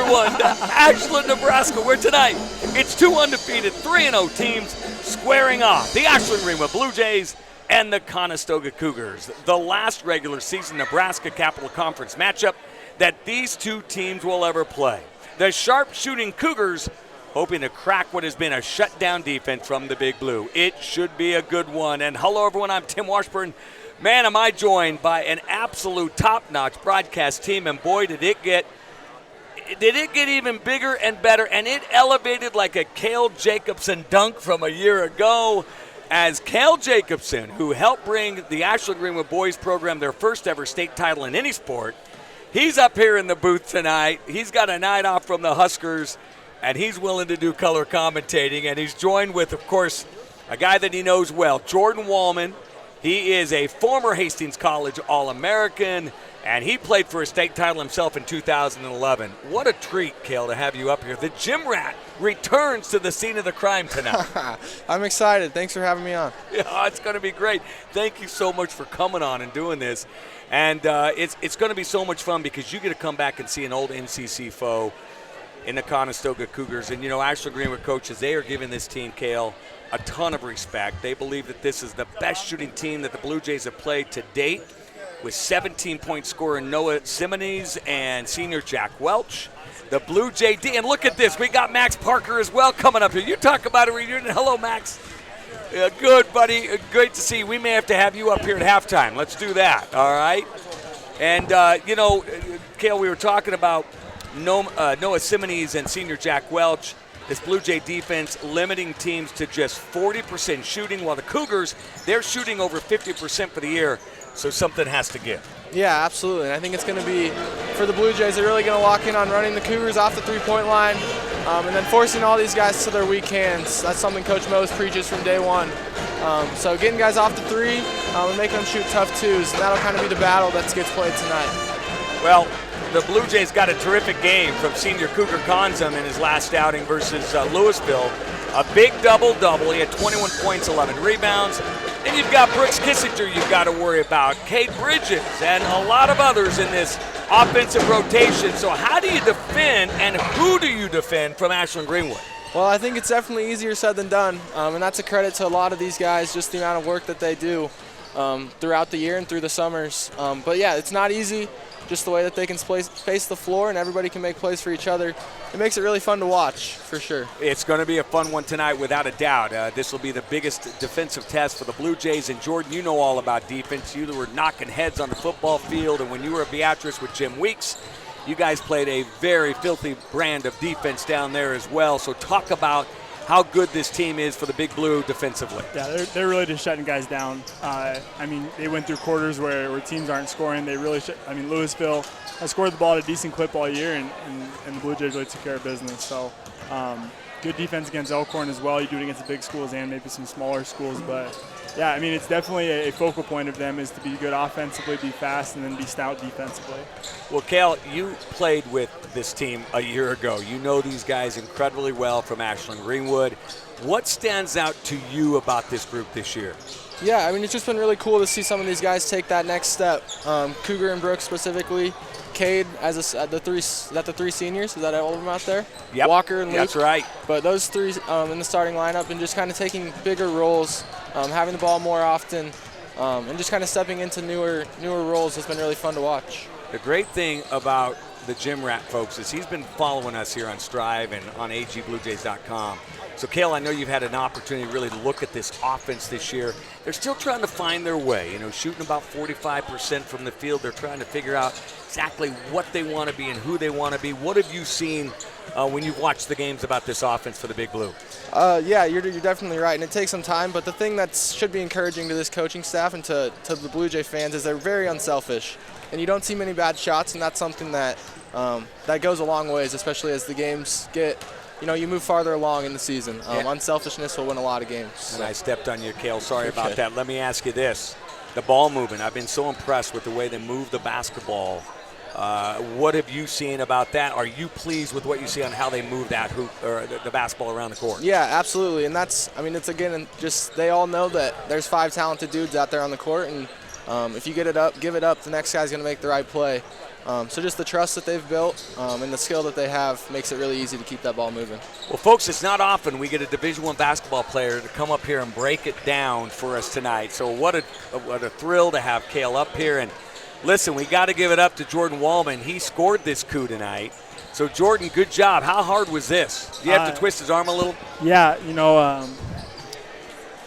one to Ashland, Nebraska, where tonight it's two undefeated 3-0 teams squaring off. The Ashland-Greenwood Bluejays and the Conestoga Cougars. The last regular season Nebraska Capital Conference matchup that these two teams will ever play. The sharp-shooting Cougars hoping to crack what has been a shutdown defense from the Big Blue. It should be a good one. And hello, everyone. I'm Tim Washburn. Man, am I joined by an absolute top-notch broadcast team, and boy, did it get even bigger and better, and it elevated like a Cale Jacobsen dunk from a year ago, as Cale Jacobsen, who helped bring the Ashland-Greenwood boys program their first ever state title in any sport, he's up here in the booth tonight. He's got a night off from the Huskers, and he's willing to do color commentating, and he's joined with, of course, a guy that he knows well, Jordan Wallman. He is a former Hastings College All-American, and he played for a state title himself in 2011. What a treat, Cale, to have you up here. The Gym Rat returns to the scene of the crime tonight. I'm excited. Thanks for having me on. Yeah, it's going to be great. Thank you so much for coming on and doing this. And it's going to be so much fun because you get to come back and see an old NCC foe in the Conestoga Cougars. And, you know, Ashland-Greenwood coaches, they are giving this team, Cale, a ton of respect. They believe that this is the best shooting team that the Blue Jays have played to date, with 17-point scorer Noah Simonese and senior Jack Welch. The Blue Jay D, and look at this, we got Max Parker as well coming up here. You talk about a reunion. Hello, Max. Good, buddy. Great to see you. We may have to have you up here at halftime. Let's do that, all right? And, you know, Cale, we were talking about Noah Simonese and senior Jack Welch. This Blue Jay defense limiting teams to just 40% shooting, while the Cougars, they're shooting over 50% for the year, so something has to give. Yeah, absolutely. And I think it's going to be, for the Blue Jays, they're really going to lock in on running the Cougars off the three-point line and then forcing all these guys to their weak hands. That's something Coach Mose preaches from day one. So getting guys off the three and making them shoot tough twos, and that'll kind of be the battle that gets played tonight. Well, the Blue Jays got a terrific game from senior Cougar Conzum in his last outing versus Louisville. A big double-double. He had 21 points, 11 rebounds. Then you've got Brooks Kissinger you've got to worry about, Kate Bridges, and a lot of others in this offensive rotation. So how do you defend, and who do you defend from Ashland-Greenwood? Well, I think it's definitely easier said than done, and that's a credit to a lot of these guys, just the amount of work that they do throughout the year and through the summers. But, yeah, it's not easy. Just the way that they can space the floor and everybody can make plays for each other. It makes it really fun to watch, for sure. It's going to be a fun one tonight, without a doubt. This will be the biggest defensive test for the Blue Jays. And, Jordan, you know all about defense. You were knocking heads on the football field, and when you were at Beatrice with Jim Weeks, you guys played a very filthy brand of defense down there as well. So talk about how good this team is for the Big Blue defensively. Yeah, they're really just shutting guys down. I mean, they went through quarters where teams aren't scoring. They really Louisville has scored the ball at a decent clip all year, and the Blue Jays really took care of business. So good defense against Elkhorn as well. You do it against the big schools and maybe some smaller schools. But, yeah, I mean, it's definitely a focal point of them is to be good offensively, be fast, and then be stout defensively. Well, Cale, you played with this team a year ago. You know these guys incredibly well from Ashland-Greenwood. What stands out to you about this group this year? Yeah, I mean, it's just been really cool to see some of these guys take that next step. Cougar and Brooks specifically. Cade as the three seniors. Is that all of them out there? Yep. Walker and Luke. That's right. But those three in the starting lineup and just kind of taking bigger roles, having the ball more often, and just kind of stepping into newer roles has been really fun to watch. The great thing about the Gym Rat, folks, is he's been following us here on Strive and on agbluejays.com. So, Cale, I know you've had an opportunity really to look at this offense this year. They're still trying to find their way, you know, shooting about 45% from the field. They're trying to figure out exactly what they want to be and who they want to be. What have you seen when you've watched the games about this offense for the Big Blue? Yeah, you're definitely right, and it takes some time. But the thing that should be encouraging to this coaching staff and to the Blue Jay fans is they're very unselfish. And you don't see many bad shots, and that's something that that goes a long ways, especially as the games get, you move farther along in the season. Unselfishness will win a lot of games. So. And I stepped on you, Cale. Sorry about that. Let me ask you this. The ball movement, I've been so impressed with the way they move the basketball. What have you seen about that? Are you pleased with what you see on how they move that hoop or the basketball around the court? Yeah, absolutely. And it's again, just they all know that there's 5 talented dudes out there on the court, and If you get it up, give it up, the next guy's going to make the right play. So just the trust that they've built and the skill that they have makes it really easy to keep that ball moving. Well, folks, it's not often we get a Division I basketball player to come up here and break it down for us tonight. So what a thrill to have Cale up here. And listen, we got to give it up to Jordan Wallman. He scored this coup tonight. So, Jordan, good job. How hard was this? Do you have to twist his arm a little? Yeah,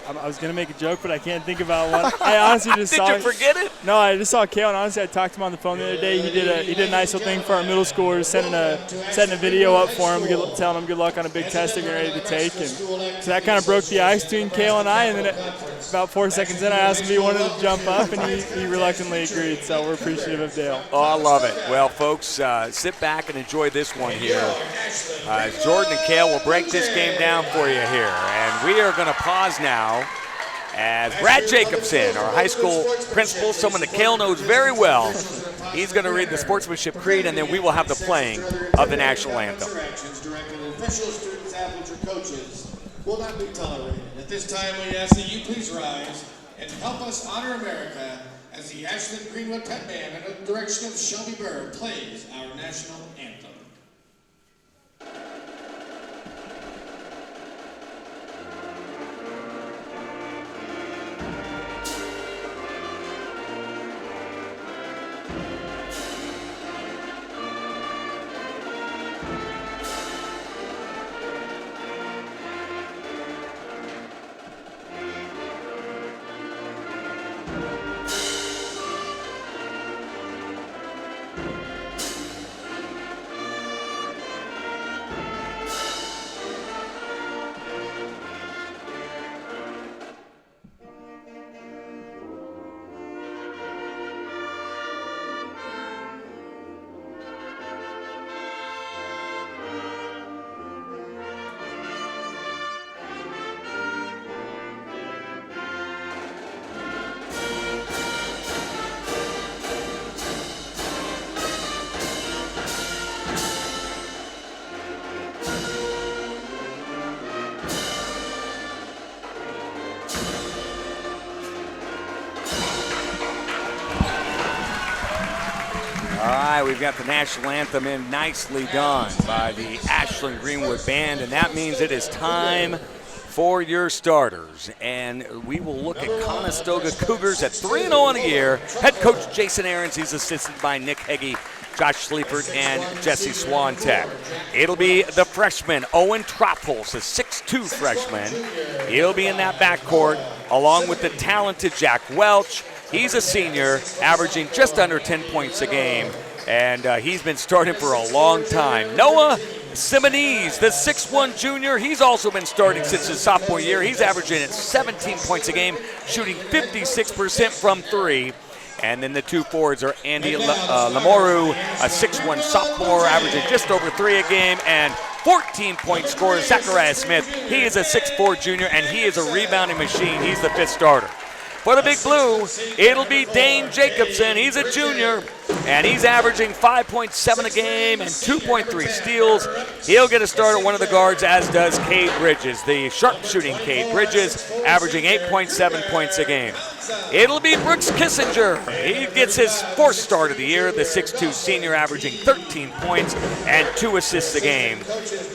I was going to make a joke, but I can't think about what. I honestly just saw. Did you forget it? No, I just saw Cale, and honestly, I talked to him on the phone the other day. He did a nice little thing for our middle schoolers, setting a video up for him, telling him good luck on a big test they're ready to take. And so that kind of broke the ice between Cale and I. And then about 4 seconds in, I asked him if he wanted to jump up, and he reluctantly agreed. So we're appreciative of Dale. Oh, I love it. Well, folks, sit back and enjoy this one here. Jordan and Cale will break this game down for you here. And we are going to pause now as Brad Jacobsen, our high school principal, someone that Cale knows very well, he's going to read the sportsmanship creed, and then we will have the playing of the national anthem. Officials, students, athletes, or coaches will not be tolerated. At this time, we ask that you please rise and help us honor America as the Ashland-Greenwood Pep Band, under the direction of Shelby Bird, plays our national anthem. All right, we've got the national anthem in, nicely done by the Ashland-Greenwood Band, and that means it is time for your starters. And we will look at Conestoga Cougars at 3-0 on the year. Head coach Jason Ahrens, he's assisted by Nick Heggie, Josh Sleepert, and Jesse Swantek. It'll be the freshman, Owen Tropholz, a 6'2 freshman. He'll be in that backcourt, along with the talented Jack Welch. He's a senior, averaging just under 10 points a game, and he's been starting for a long time. Noah Simonese, the 6'1 junior, he's also been starting since his sophomore year. He's averaging at 17 points a game, shooting 56% from three. And then the two forwards are Andy Lamoureux, a 6'1 sophomore, averaging just over 3 a game, and 14-point scorer Zachariah Smith. He is a 6'4 junior, and he is a rebounding machine. He's the fifth starter. For the Big Blue, it'll be Dane Jacobsen. He's a junior, and he's averaging 5.7 a game and 2.3 steals. He'll get a start at one of the guards, as does Cade Bridges, the sharpshooting Cade Bridges, averaging 8.7 points a game. It'll be Brooks Kissinger. He gets his fourth start of the year, the 6'2 senior, averaging 13 points and 2 assists a game.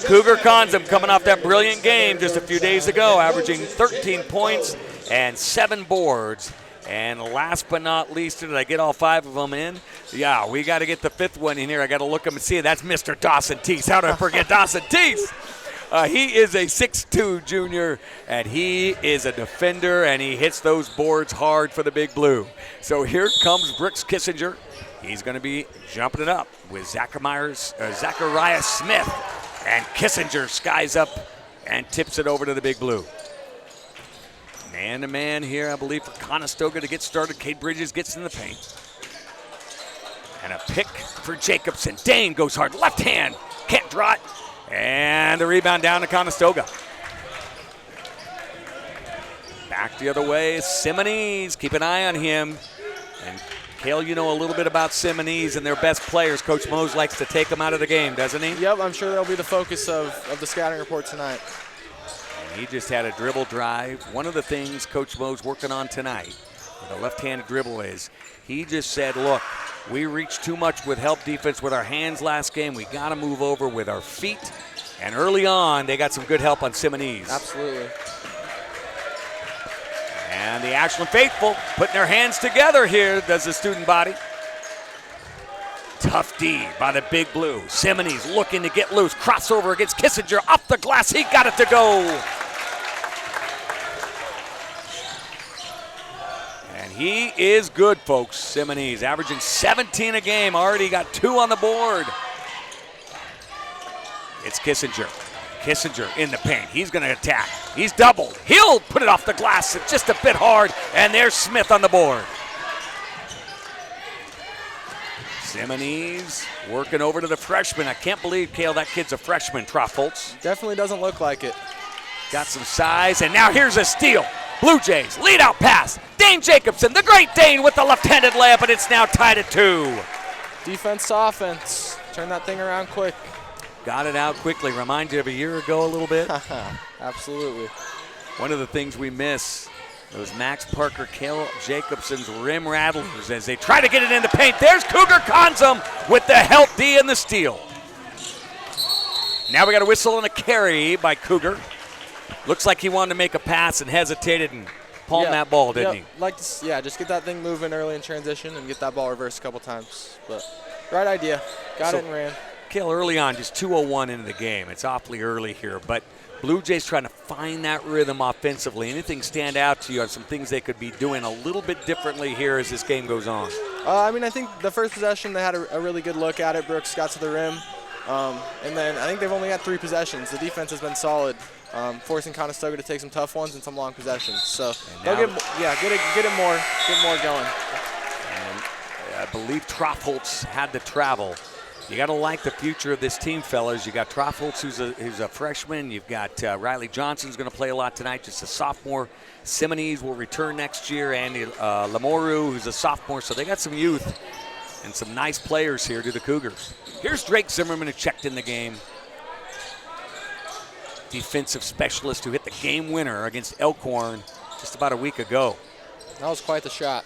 Cougar Conzum coming off that brilliant game just a few days ago, averaging 13 points and 7 boards. And last but not least, did I get all 5 of them in? Yeah, we got to get the 5th one in here. I got to look up and see it. That's Mr. Dawson Teese. How did I forget Dawson Teese? He is a 6'2 junior, and he is a defender, and he hits those boards hard for the Big Blue. So here comes Brooks Kissinger. He's going to be jumping it up with Zachariah Smith. And Kissinger skies up and tips it over to the Big Blue. Man-to-man here, I believe, for Conestoga to get started. Cade Bridges gets in the paint. And a pick for Jacobsen. Dane goes hard, left hand, can't draw it. And the rebound down to Conestoga. Back the other way, Simonese. Keep an eye on him. And Cale, you know a little bit about Simonese and their best players. Coach Mose likes to take them out of the game, doesn't he? Yep, I'm sure that'll be the focus of the scouting report tonight. He just had a dribble drive. One of the things Coach Mo's working on tonight with a left-handed dribble is. He just said, look, we reached too much with help defense with our hands last game. We got to move over with our feet. And early on, they got some good help on Simonese. Absolutely. And the Ashland faithful putting their hands together here, does the student body. Tough D by the Big Blue. Simonese looking to get loose. Crossover against Kissinger. Off the glass. He got it to go. And he is good, folks. Simonese averaging 17 a game. Already got 2 on the board. It's Kissinger. Kissinger in the paint. He's going to attack. He's doubled. He'll put it off the glass. It's just a bit hard. And there's Smith on the board. Simonese working over to the freshman. I can't believe, Cale, that kid's a freshman, Troffoltz. Definitely doesn't look like it. Got some size, and now here's a steal. Blue Jays, lead out pass. Dane Jacobsen, the great Dane with the left-handed layup, and it's now tied at 2. Defense to offense. Turn that thing around quick. Got it out quickly. Remind you of a year ago a little bit? Absolutely. One of the things we miss, those Max Parker, Cale Jacobsen's rim rattlers as they try to get it in the paint. There's Cougar Consum with the help D and the steal. Now we got a whistle and a carry by Cougar. Looks like he wanted to make a pass and hesitated and palmed that ball, didn't he? Just get that thing moving early in transition and get that ball reversed a couple times. But right idea. Got it and ran. Cale, early on, just 2:01 into the game. It's awfully early here, but Blue Jays trying to find that rhythm offensively. Anything stand out to you on some things they could be doing a little bit differently here as this game goes on? I think the first possession they had a really good look at it. Brooks got to the rim. And then I think they've only had 3 possessions. The defense has been solid, forcing Conestoga to take some tough ones and some long possessions. So they'll get more going. And I believe Troffoltz had to travel. You got to like the future of this team, fellas. You got Troffoltz, who's a freshman. You've got Riley Johnson's going to play a lot tonight, just a sophomore. Simonese will return next year. Andy Lamoureux, who's a sophomore. So they got some youth and some nice players here to the Cougars. Here's Drake Zimmerman, who checked in the game. Defensive specialist who hit the game winner against Elkhorn just about a week ago. That was quite the shot.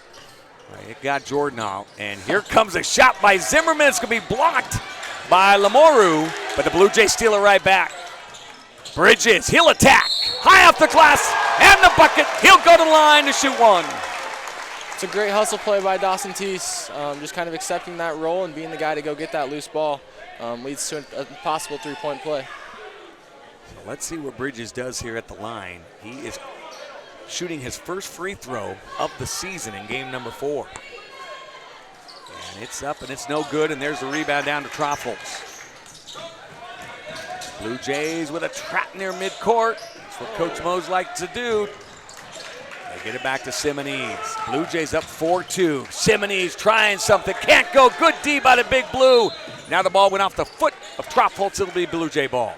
It got Jordan out, and here comes a shot by Zimmerman. It's going to be blocked by Lamoureux, but the Blue Jays steal it right back. Bridges, he'll attack. High off the glass, and the bucket. He'll go to the line to shoot 1. It's a great hustle play by Dawson Teese, just kind of accepting that role and being the guy to go get that loose ball. Leads to a possible 3-point play. So let's see what Bridges does here at the line. He is shooting his first free throw of the season in game number 4. And it's up and it's no good, and there's the rebound down to Troffoltz. Blue Jays with a trap near midcourt. That's what Coach Mose likes to do. They get it back to Simonese. Blue Jays up 4-2. Simonese trying something, can't go. Good D by the Big Blue. Now the ball went off the foot of Troffoltz. It'll be Blue Jay ball.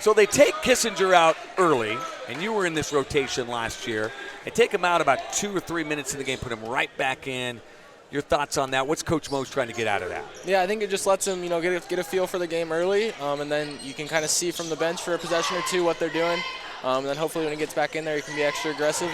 So they take Kissinger out early, and you were in this rotation last year. They take him out about 2 or 3 minutes in the game, put him right back in. Your thoughts on that? What's Coach Mose trying to get out of that? Yeah, I think it just lets him, get a feel for the game early, and then you can kind of see from the bench for a possession or 2 what they're doing. And then hopefully when he gets back in there, he can be extra aggressive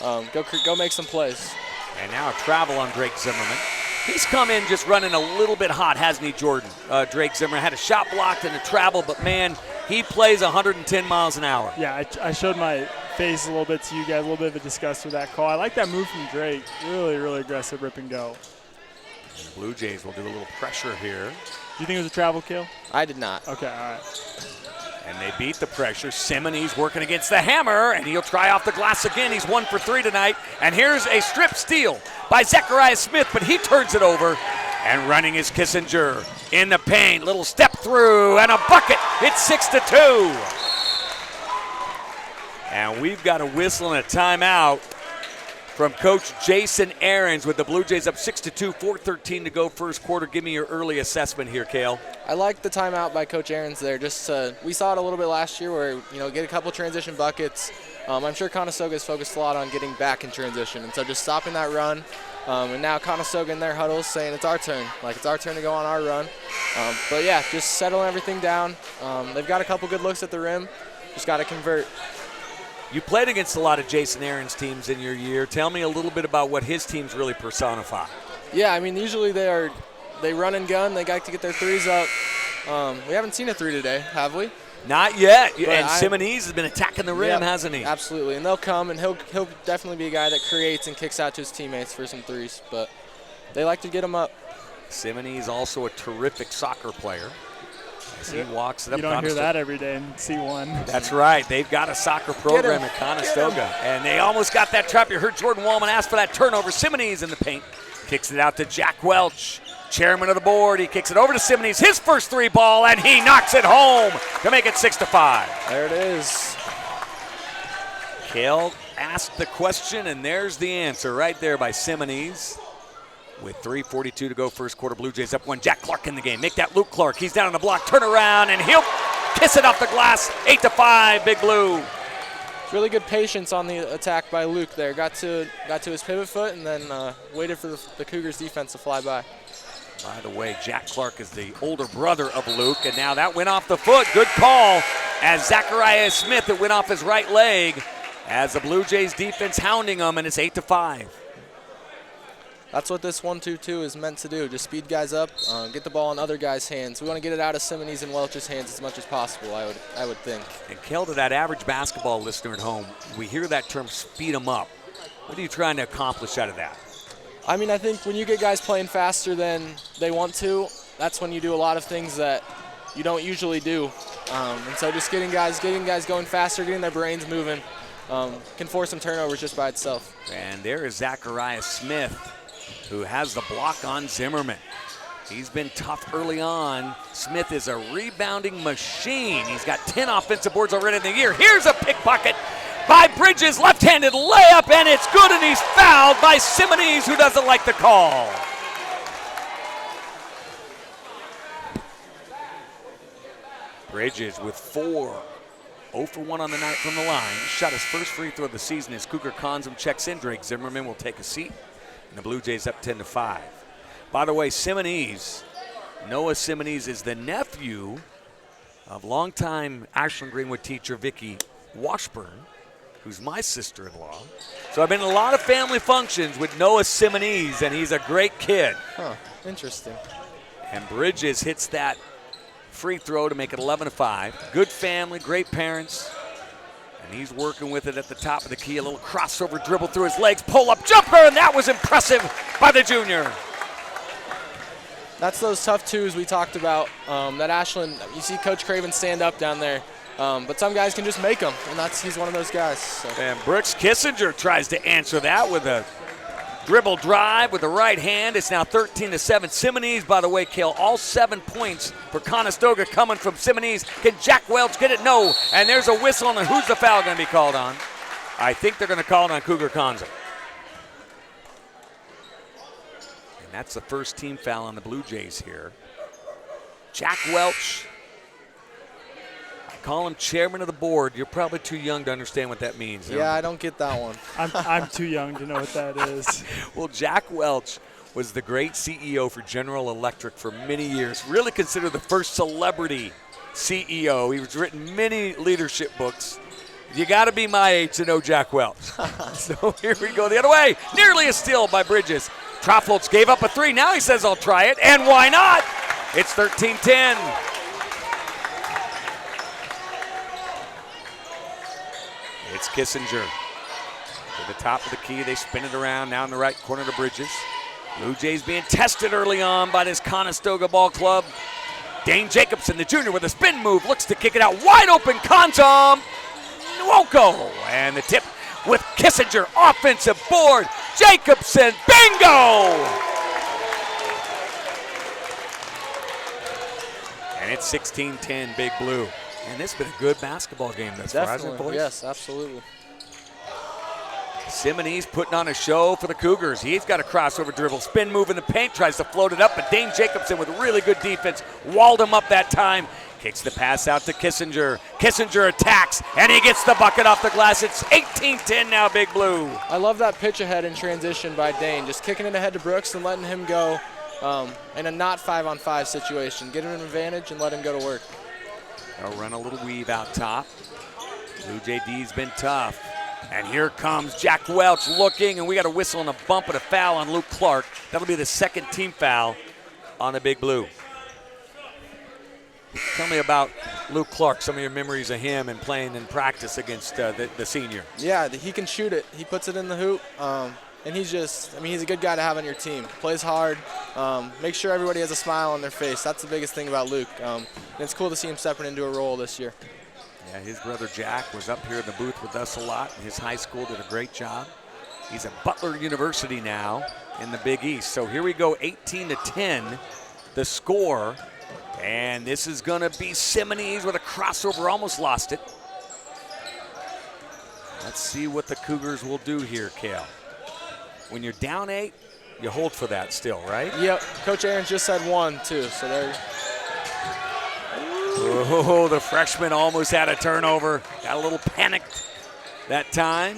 and go make some plays. And now a travel on Drake Zimmerman. He's come in just running a little bit hot, hasn't he, Jordan? Drake Zimmerman had a shot blocked and a travel, but, man, he plays 110 miles an hour. Yeah, I showed my face a little bit to you guys, a little bit of a disgust with that call. I like that move from Drake. Really, really aggressive rip and go. And the Blue Jays will do a little pressure here. Do you think it was a travel kill? I did not. Okay, all right. And they beat the pressure. Simonese working against the hammer, and he'll try off the glass again. He's 1 for 3 tonight. And here's a strip steal by Zechariah Smith, but he turns it over. And running is Kissinger in the paint. Little step through and a bucket. It's 6-2. And we've got a whistle and a timeout from Coach Jason Ahrens with the Blue Jays up 6-2, 4:13 to go first quarter. Give me your early assessment here, Cale. I like the timeout by Coach Ahrens there. We saw it a little bit last year where, get a couple transition buckets. I'm sure Conestoga has focused a lot on getting back in transition. And so just stopping that run. And now Conestoga in their huddles saying it's our turn. Like, it's our turn to go on our run. But, yeah, just settling everything down. They've got a couple good looks at the rim. Just got to convert. You played against a lot of Jason Aaron's teams in your year. Tell me a little bit about what his teams really personify. Yeah, I mean, usually they run and gun. They like to get their threes up. We haven't seen a three today, have we? Not yet. But And Simonese has been attacking the rim, Yep, hasn't he? Absolutely, and they'll come, and he'll definitely be a guy that creates and kicks out to his teammates for some threes. But they like to get him up. Simonese also a terrific soccer player. As he walks it up. You don't hear that every day in C1. That's right. They've got a soccer program at Conestoga. And they almost got that trap. You heard Jordan Wallman ask for that turnover. Simonese in the paint. Kicks it out to Jack Welch, chairman of the board. He kicks it over to Simonese, his first three ball, and he knocks it home to make it 6-5. There it is. Cale asked the question, and there's the answer right there by Simonese. With 3:42 to go, first quarter, Blue Jays up one. Jack Clark in the game. Make that Luke Clark. He's down on the block. Turn around, and he'll kiss it off the glass. 8-5, Big Blue. Really good patience on the attack by Luke there. Got to his pivot foot and then waited for the Cougars defense to fly by. By the way, Jack Clark is the older brother of Luke, and now that went off the foot. Good call as Zachariah Smith, it went off his right leg as the Blue Jays defense hounding him, and it's 8-5. That's what this 1-2-2 is meant to do. Just speed guys up, get the ball in other guys' hands. We want to get it out of Simonese and Welch's hands as much as possible, I would think. And Cale, to that average basketball listener at home, we hear that term speed them up. What are you trying to accomplish out of that? I mean, I think when you get guys playing faster than they want to, that's when you do a lot of things that you don't usually do. And so just getting guys going faster, getting their brains moving, can force some turnovers just by itself. And there is Zachariah Smith, who has the block on Zimmerman. He's been tough early on. Smith is a rebounding machine. He's got 10 offensive boards already in the year. Here's a pickpocket by Bridges, left-handed layup, and it's good, and he's fouled by Simonese, who doesn't like the call. Bridges with 4. 0 for 1 on the night from the line. Shot his first free throw of the season as Cougar Consum checks in. Drake Zimmerman will take a seat. And the Blue Jays up 10-5. By the way, Simonese, Noah Simonese, is the nephew of longtime Ashland-Greenwood teacher Vicky Washburn, who's my sister-in-law. So I've been in a lot of family functions with Noah Simonese, and he's a great kid. Huh, interesting. And Bridges hits that free throw to make it 11-5. Good family, great parents. And he's working with it at the top of the key. A little crossover dribble through his legs, pull-up jumper, and that was impressive by the junior. That's those tough twos we talked about. That Ashland, you see Coach Craven stand up down there. But some guys can just make them, and he's one of those guys. So. And Brooks Kissinger tries to answer that with a dribble drive with the right hand. It's now 13-7. Simonese, by the way, Cale, all 7 points for Conestoga coming from Simonese. Can Jack Welch get it? No. And there's a whistle, and who's the foul going to be called on? I think they're going to call it on Cougar Consum. And that's the first team foul on the Blue Jays here. Jack Welch. Call him chairman of the board. You're probably too young to understand what that means. Yeah, I don't get that one. I'm too young to know what that is. Well, Jack Welch was the great CEO for General Electric for many years. Really considered the first celebrity CEO. He's written many leadership books. You got to be my age to know Jack Welch. So here we go the other way. Nearly a steal by Bridges. Troffoltz gave up a 3. Now he says, I'll try it. And why not? It's 13-10. It's Kissinger to the top of the key. They spin it around now in the right corner to Bridges. Blue Jays being tested early on by this Conestoga ball club. Dane Jacobsen, the junior, with a spin move, looks to kick it out. Wide open, Consum won't go. And the tip with Kissinger, offensive board. Jacobsen, bingo! And it's 16-10, Big Blue. And this has been a good basketball game thus far, hasn't it, boys? Yes, absolutely. Simonese putting on a show for the Cougars. He's got a crossover dribble, spin move in the paint, tries to float it up, but Dane Jacobsen with really good defense walled him up that time. Kicks the pass out to Kissinger. Kissinger attacks, and he gets the bucket off the glass. It's 18-10 now, Big Blue. I love that pitch ahead in transition by Dane, just kicking it ahead to Brooks and letting him go in a not 5-on-5 situation. Get him an advantage and let him go to work. They'll run a little weave out top. Blue Jay D's been tough. And here comes Jack Welch looking, and we got a whistle and a bump and a foul on Luke Clark. That'll be the second team foul on the Big Blue. Tell me about Luke Clark, some of your memories of him and playing in practice against the senior. Yeah, he can shoot it. He puts it in the hoop. And he's just, he's a good guy to have on your team. Plays hard. Make sure everybody has a smile on their face. That's the biggest thing about Luke. And it's cool to see him stepping into a role this year. Yeah, his brother Jack was up here in the booth with us a lot. His high school did a great job. He's at Butler University now in the Big East. So here we go, 18-10, the score. And this is going to be Simonees with a crossover, almost lost it. Let's see what the Cougars will do here, Cale. When you're down 8, you hold for that still, right? Yep. Coach Aaron's just said 1, too. So there. Oh, the freshman almost had a turnover. Got a little panicked that time.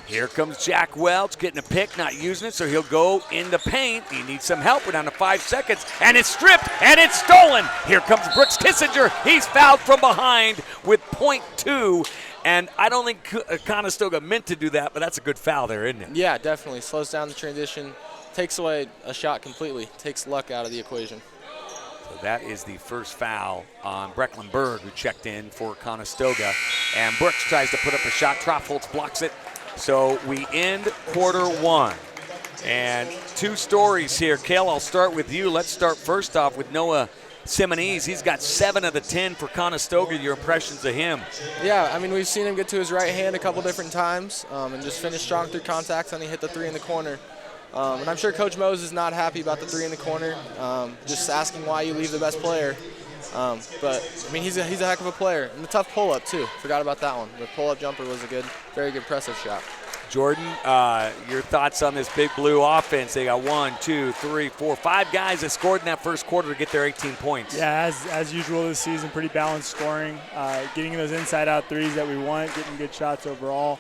Here comes Jack Welch getting a pick, not using it, so he'll go in the paint. He needs some help. We're down to 5 seconds, and it's stripped, and it's stolen. Here comes Brooks Kissinger. He's fouled from behind with .2, and I don't think Conestoga meant to do that, but that's a good foul there, isn't it? Yeah, definitely. Slows down the transition, takes away a shot completely, takes luck out of the equation. So that is the first foul on Brecklin Berg, who checked in for Conestoga, and Brooks tries to put up a shot. Troffholtz blocks it. So we end quarter 1. And 2 stories here. Cale, I'll start with you. Let's start first off with Noah Simonees. He's got 7 of the 10 for Conestoga. Your impressions of him? Yeah, we've seen him get to his right hand a couple different times and just finish strong through contacts, and he hit the 3 in the corner. And I'm sure Coach Mose is not happy about the 3 in the corner, just asking why you leave the best player. But he's a heck of a player, and the tough pull-up too. Forgot about that one. The pull-up jumper was a very good press-up shot. Jordan, your thoughts on this Big Blue offense? They got 1, 2, 3, 4, 5 guys that scored in that first quarter to get their 18 points. Yeah, as usual this season, pretty balanced scoring, getting those inside-out threes that we want, getting good shots overall.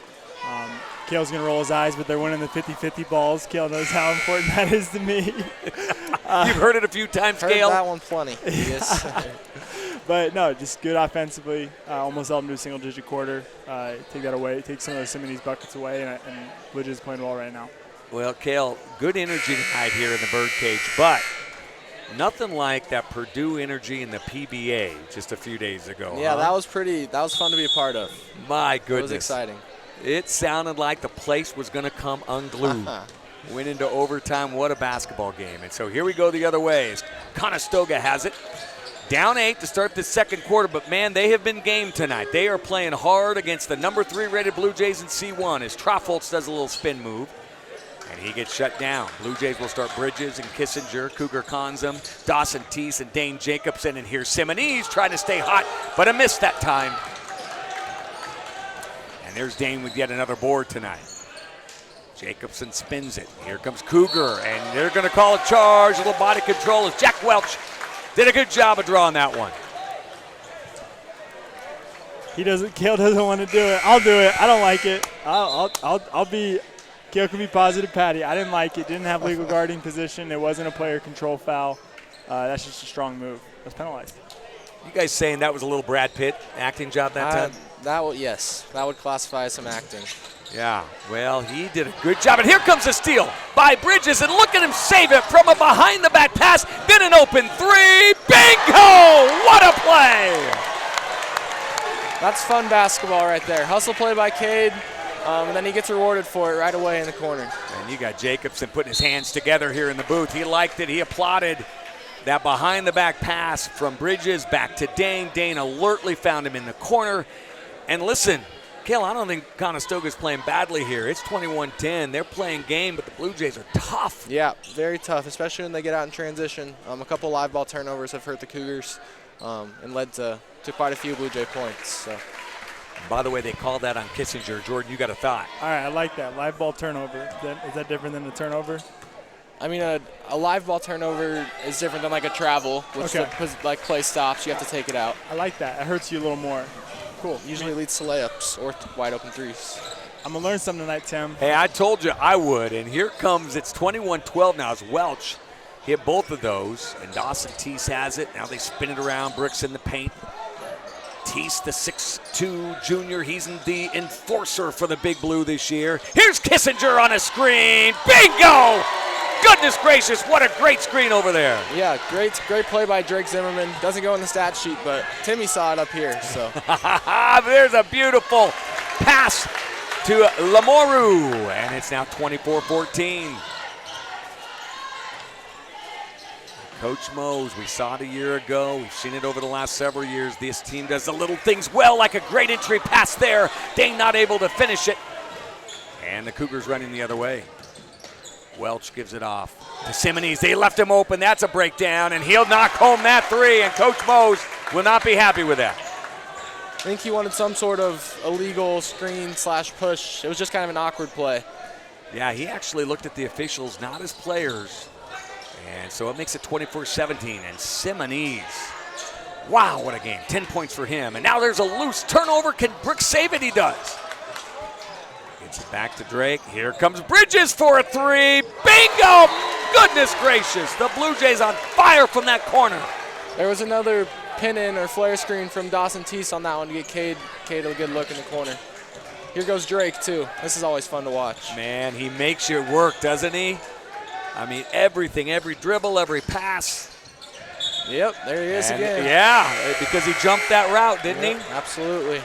Cale's going to roll his eyes, but they're winning the 50-50 balls. Cale knows how important that is to me. You've heard it a few times, Cale. Heard that one plenty. Yes. But no, just good offensively. Almost held them to a single-digit quarter. Take that away. Take some of those Simonees buckets away, and Blue Jays playing well right now. Well, Cale, good energy tonight here in the Birdcage, but nothing like that Purdue energy in the PBA just a few days ago. Yeah, that was fun to be a part of. My goodness. It was exciting. It sounded like the place was going to come unglued. Went into overtime. What a basketball game. And so here we go the other way. Conestoga has it. Down 8 to start the second quarter, but man, they have been game tonight. They are playing hard against the number 3 rated Blue Jays in C1 as Troffholtz does a little spin move, and he gets shut down. Blue Jays will start Bridges and Kissinger, Cougar Konzum, Dawson Teese, and Dane Jacobsen, and here's Simonees trying to stay hot, but a miss that time. And there's Dane with yet another board tonight. Jacobsen spins it. Here comes Cougar, and they're going to call a charge. A little body control as Jack Welch did a good job of drawing that one. Cale doesn't want to do it. I'll do it. I don't like it. I'll be. Cale can be positive, Patty. I didn't like it. Didn't have legal guarding position. It wasn't a player control foul. That's just a strong move. That's penalized. You guys saying that was a little Brad Pitt acting job that time? Yes, that would classify as some acting. Yeah, well, he did a good job. And here comes a steal by Bridges, and look at him save it from a behind-the-back pass, then an open 3. Bingo! What a play! That's fun basketball right there. Hustle play by Cade, and then he gets rewarded for it right away in the corner. And you got Jacobsen putting his hands together here in the booth. He liked it. He applauded that behind-the-back pass from Bridges back to Dane. Dane alertly found him in the corner. And listen, Cale, I don't think Conestoga's playing badly here. It's 21-10. They're playing game, but the Blue Jays are tough. Yeah, very tough, especially when they get out in transition. A couple live ball turnovers have hurt the Cougars and led to quite a few Blue Jay points. So. By the way, they called that on Kissinger. Jordan, you got a thought. All right, I like that. Live ball turnover. Is that different than a turnover? A live ball turnover is different than like a travel, which like play stops. You have to take it out. I like that. It hurts you a little more. Cool. Usually leads to layups or wide open threes. I'm going to learn something tonight, Tim. Hey, I told you I would, and here comes, it's 21-12 now as Welch hit both of those, and Dawson Teese has it. Now they spin it around, Brooks in the paint. Teese, the 6'2 junior, he's the enforcer for the Big Blue this year. Here's Kissinger on a screen. Bingo! Goodness gracious, what a great screen over there. Yeah, great play by Drake Zimmerman. Doesn't go in the stat sheet, but Timmy saw it up here. So there's a beautiful pass to Lamoureux, and it's now 24-14. Coach Mose, we saw it a year ago. We've seen it over the last several years. This team does the little things well, like a great entry pass there. Dane not able to finish it. And the Cougars running the other way. Welch gives it off to Simonees. They left him open. That's a breakdown, and he'll knock home that three, and Coach Mose will not be happy with that. I think he wanted some sort of illegal screen/push. It was just kind of an awkward play. Yeah, he actually looked at the officials, not as players. And so it makes it 24-17, and Simonees, wow, what a game. 10 points for him. And now there's a loose turnover. Can Brooks save it? He does. Gets it back to Drake. Here comes Bridges for a three. Bingo! Goodness gracious. The Blue Jays on fire from that corner. There was another pin-in or flare screen from Dawson Teese on that one to get Cade a good look in the corner. Here goes Drake, too. This is always fun to watch. Man, he makes it work, doesn't he? I mean, everything, every dribble, every pass. Yep, there he is again. Yeah, because he jumped that route, didn't he? Absolutely.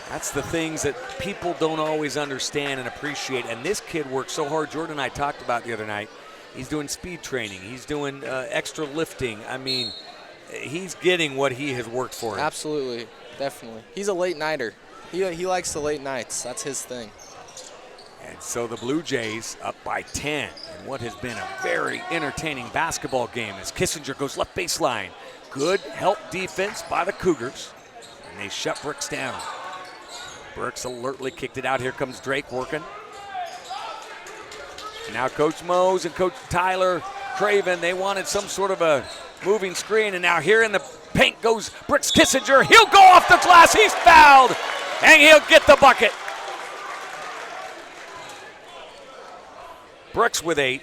That's the things that people don't always understand and appreciate. And this kid worked so hard. Jordan and I talked about the other night. He's doing speed training. He's doing extra lifting. I mean, he's getting what he has worked for. Absolutely, definitely. He's a late nighter. He likes the late nights. That's his thing. And so the Blue Jays up by 10 in what has been a very entertaining basketball game as Kissinger goes left baseline. Good help defense by the Cougars, and they shut Brooks down. Brooks alertly kicked it out. Here comes Drake working. Now Coach Mose and Coach Tyler Craven, they wanted some sort of a moving screen, and now here in the paint goes Brooks Kissinger. He'll go off the glass. He's fouled, and he'll get the bucket. Brooks with 8.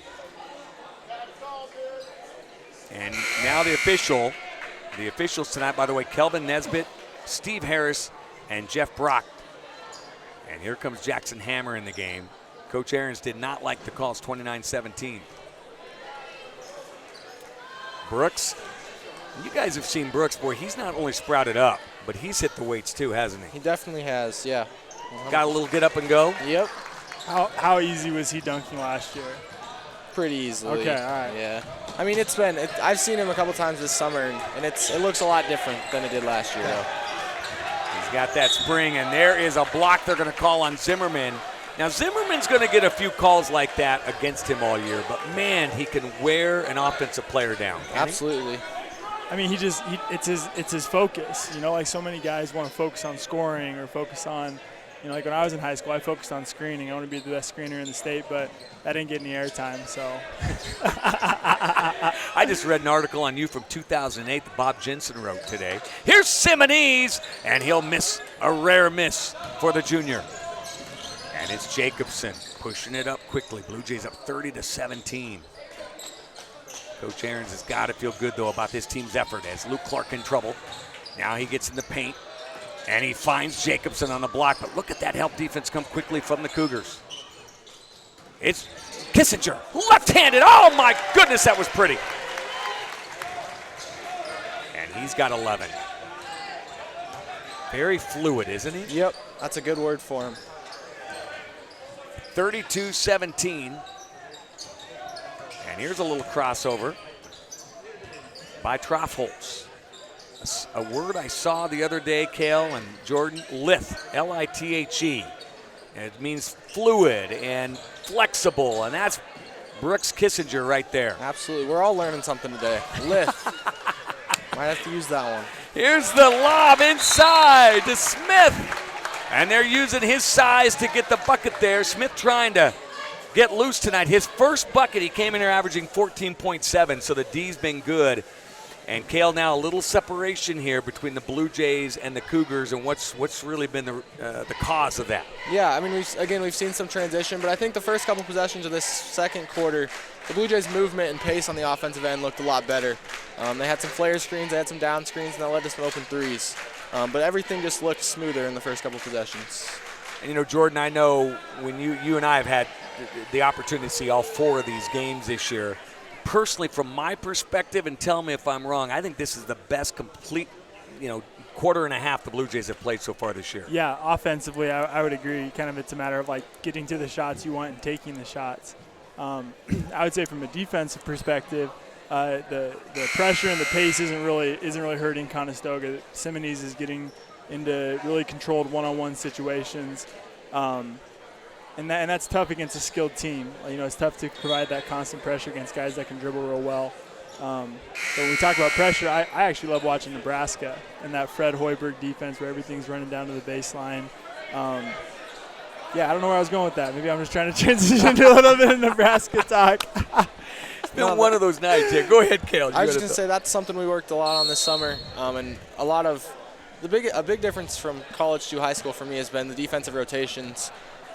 And now the officials tonight, by the way, Kelvin Nesbitt, Steve Harris, and Jeff Brock. And here comes Jackson Hammer in the game. Coach Aarons did not like the calls, 29-17. Brooks, you guys have seen Brooks, boy, he's not only sprouted up, but he's hit the weights too, hasn't he? He definitely has, yeah. Got a little get up and go? Yep. How easy was he dunking last year? Pretty easily. Okay, all right. Yeah. I mean, I've seen him a couple times this summer, and it looks a lot different than it did last year, though. He's got that spring, and there is a block they're going to call on Zimmerman. Now, Zimmerman's going to get a few calls like that against him all year, but, man, he can wear an offensive player down. Absolutely. I mean, it's his focus. You know, like so many guys want to focus on scoring or focus on, you know, like when I was in high school, I focused on screening. I want to be the best screener in the state, but that didn't get any airtime, so. I just read an article on you from 2008 that Bob Jensen wrote today. Here's Simonees, and he'll miss a rare miss for the junior. And it's Jacobsen pushing it up quickly. Blue Jays up 30-17. Coach Aarons has got to feel good, though, about this team's effort as Luke Clark in trouble. Now he gets in the paint, and he finds Jacobsen on the block. But look at that help defense come quickly from the Cougars. It's Kissinger, left-handed. Oh, my goodness, that was pretty. And he's got 11. Very fluid, isn't he? Yep, that's a good word for him. 32-17. And here's a little crossover by Troffholz. A word I saw the other day, Cale and Jordan, lithe, L-I-T-H-E. And it means fluid and flexible, and that's Brooks Kissinger right there. Absolutely. We're all learning something today. Lithe. Might have to use that one. Here's the lob inside to Smith. And they're using his size to get the bucket there. Smith trying to get loose tonight. His first bucket, he came in here averaging 14.7, so the D's been good. And Cale, now a little separation here between the Blue Jays and the Cougars, and what's really been the cause of that? Yeah, I mean, we've seen some transition, but I think the first couple possessions of this second quarter, the Blue Jays' movement and pace on the offensive end looked a lot better. They had some flare screens, they had some down screens, and that led to some open threes. but everything just looked smoother in the first couple possessions. And, Jordan, I know when you and I have had the opportunity to see all 4 of these games this year, personally, from my perspective, and tell me if I'm wrong, I think this is the best complete, quarter and a half the Blue Jays have played so far this year. Yeah, offensively, I would agree. Kind of it's a matter of, getting to the shots you want and taking the shots. I would say from a defensive perspective, the pressure and the pace isn't really hurting Conestoga. Simonees is getting into really controlled one-on-one situations, and that's tough against a skilled team. It's tough to provide that constant pressure against guys that can dribble real well. But when we talk about pressure, I actually love watching Nebraska and that Fred Hoiberg defense where everything's running down to the baseline. I don't know where I was going with that. Maybe I'm just trying to transition to a little bit of Nebraska talk. It's been one of those nights here. Go ahead, Cale. I was just going to say that's something we worked a lot on this summer, and a big difference from college to high school for me has been the defensive rotations.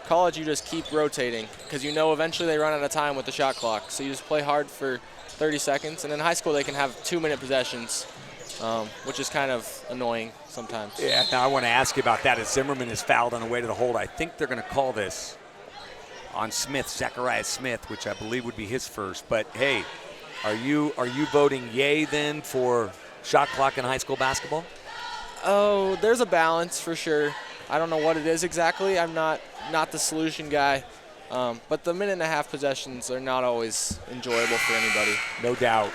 College, you just keep rotating because eventually they run out of time with the shot clock. So you just play hard for 30 seconds, and in high school they can have 2-minute possessions, which is kind of annoying sometimes. Yeah, now I want to ask you about that as Zimmerman is fouled on the way to the hold. I think they're going to call this on Smith, Zachariah Smith, which I believe would be his first. But, hey, are you voting yay then for shot clock in high school basketball? Oh, there's a balance for sure. I don't know what it is exactly. I'm not the solution guy. But the minute and a half possessions are not always enjoyable for anybody. No doubt.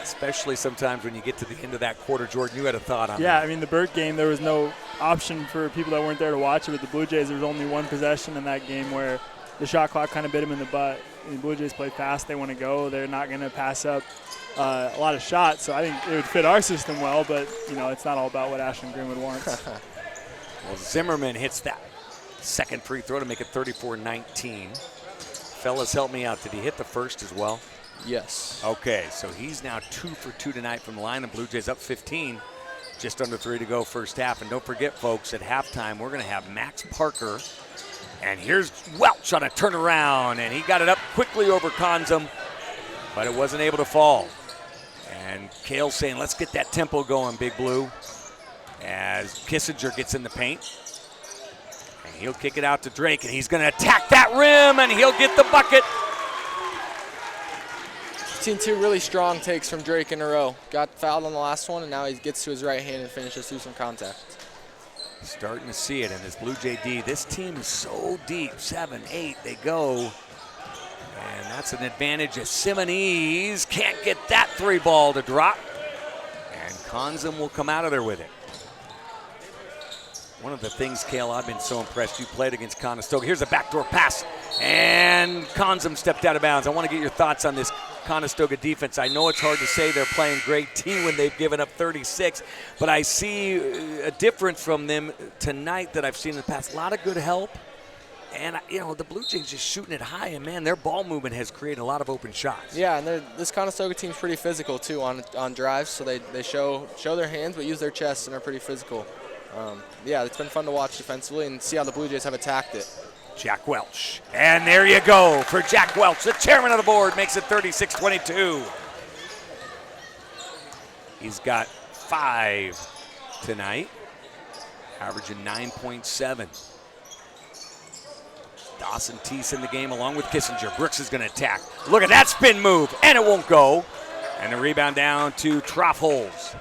Especially sometimes when you get to the end of that quarter. Jordan, you had a thought on that. Yeah, I mean, the Burt game, there was no option for people that weren't there to watch it. With the Blue Jays, there was only one possession in that game where the shot clock kind of bit them in the butt. The Blue Jays play fast. They want to go. They're not going to pass up a lot of shots. So I think it would fit our system well, but, it's not all about what Ashland-Greenwood wants. Well, Zimmerman hits that second free throw to make it 34-19. Fellas, help me out. Did he hit the first as well? Yes. Okay, so he's now 2 for 2 tonight from the line. The Blue Jays up 15. Just under 3 to go first half. And don't forget, folks, at halftime, we're going to have Max Parker. And here's Welch on a turnaround. And he got it up quickly over Consum, but it wasn't able to fall. And Cale saying, let's get that tempo going, Big Blue, as Kissinger gets in the paint. And he'll kick it out to Drake, and he's going to attack that rim, and he'll get the bucket. Seen 2 really strong takes from Drake in a row. Got fouled on the last one, and now he gets to his right hand and finishes through some contact. Starting to see it in this Blue Jay D. This team is so deep, 7, 8, they go. And that's an advantage as Simonees can't get that 3 ball to drop. And Consum will come out of there with it. One of the things, Cale, I've been so impressed. You played against Conestoga. Here's a backdoor pass, and Consum stepped out of bounds. I want to get your thoughts on this Conestoga defense. I know it's hard to say they're playing great team when they've given up 36, but I see a difference from them tonight that I've seen in the past. A lot of good help, and the Blue Jays just shooting it high, and man, their ball movement has created a lot of open shots. Yeah, and this Conestoga team's pretty physical too on drives, so they show their hands but use their chests and are pretty physical. It's been fun to watch defensively and see how the Blue Jays have attacked it. Jack Welch. And there you go for Jack Welch. The chairman of the board makes it 36-22. He's got 5 tonight, averaging 9.7. Dawson Teese in the game along with Kissinger. Brooks is going to attack. Look at that spin move, and it won't go. And the rebound down to Troffholz.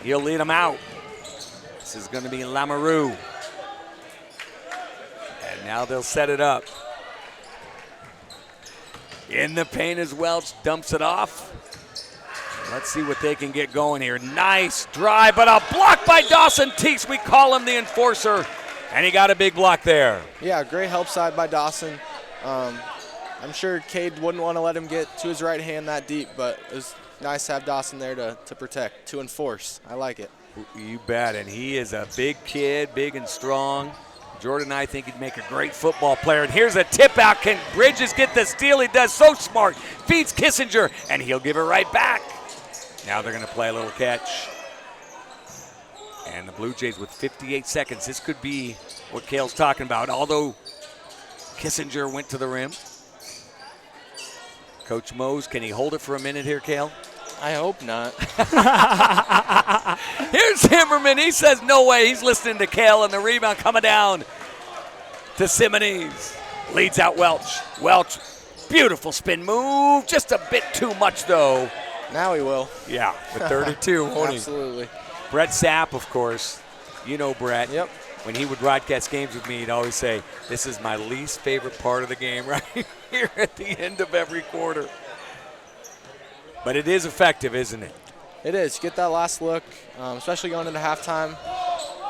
He'll lead him out. This is going to be Lamoureux. And now they'll set it up. In the paint as Welch dumps it off. Let's see what they can get going here. Nice drive, but a block by Dawson Teese. We call him the enforcer, and he got a big block there. Yeah, great help side by Dawson. I'm sure Cade wouldn't want to let him get to his right hand that deep, but it was nice to have Dawson there to protect, to enforce. I like it. You bet, and he is a big kid, big and strong. Jordan and I think he'd make a great football player. And here's a tip out. Can Bridges get the steal? He does. So smart. Feeds Kissinger, and he'll give it right back. Now they're going to play a little catch. And the Blue Jays with 58 seconds. This could be what Cale's talking about, although Kissinger went to the rim. Coach Mose, can he hold it for a minute here, Cale? I hope not. Here's Zimmerman. He says no way. He's listening to Cale, and the rebound coming down to Simonees. Leads out Welch. Welch, beautiful spin move. Just a bit too much, though. Now he will. Yeah, with 32, won't he? Absolutely. Brett Sapp, of course. You know Brett. Yep. When he would broadcast games with me, he'd always say, this is my least favorite part of the game right here at the end of every quarter. But it is effective, isn't it? It is. Get that last look, especially going into halftime,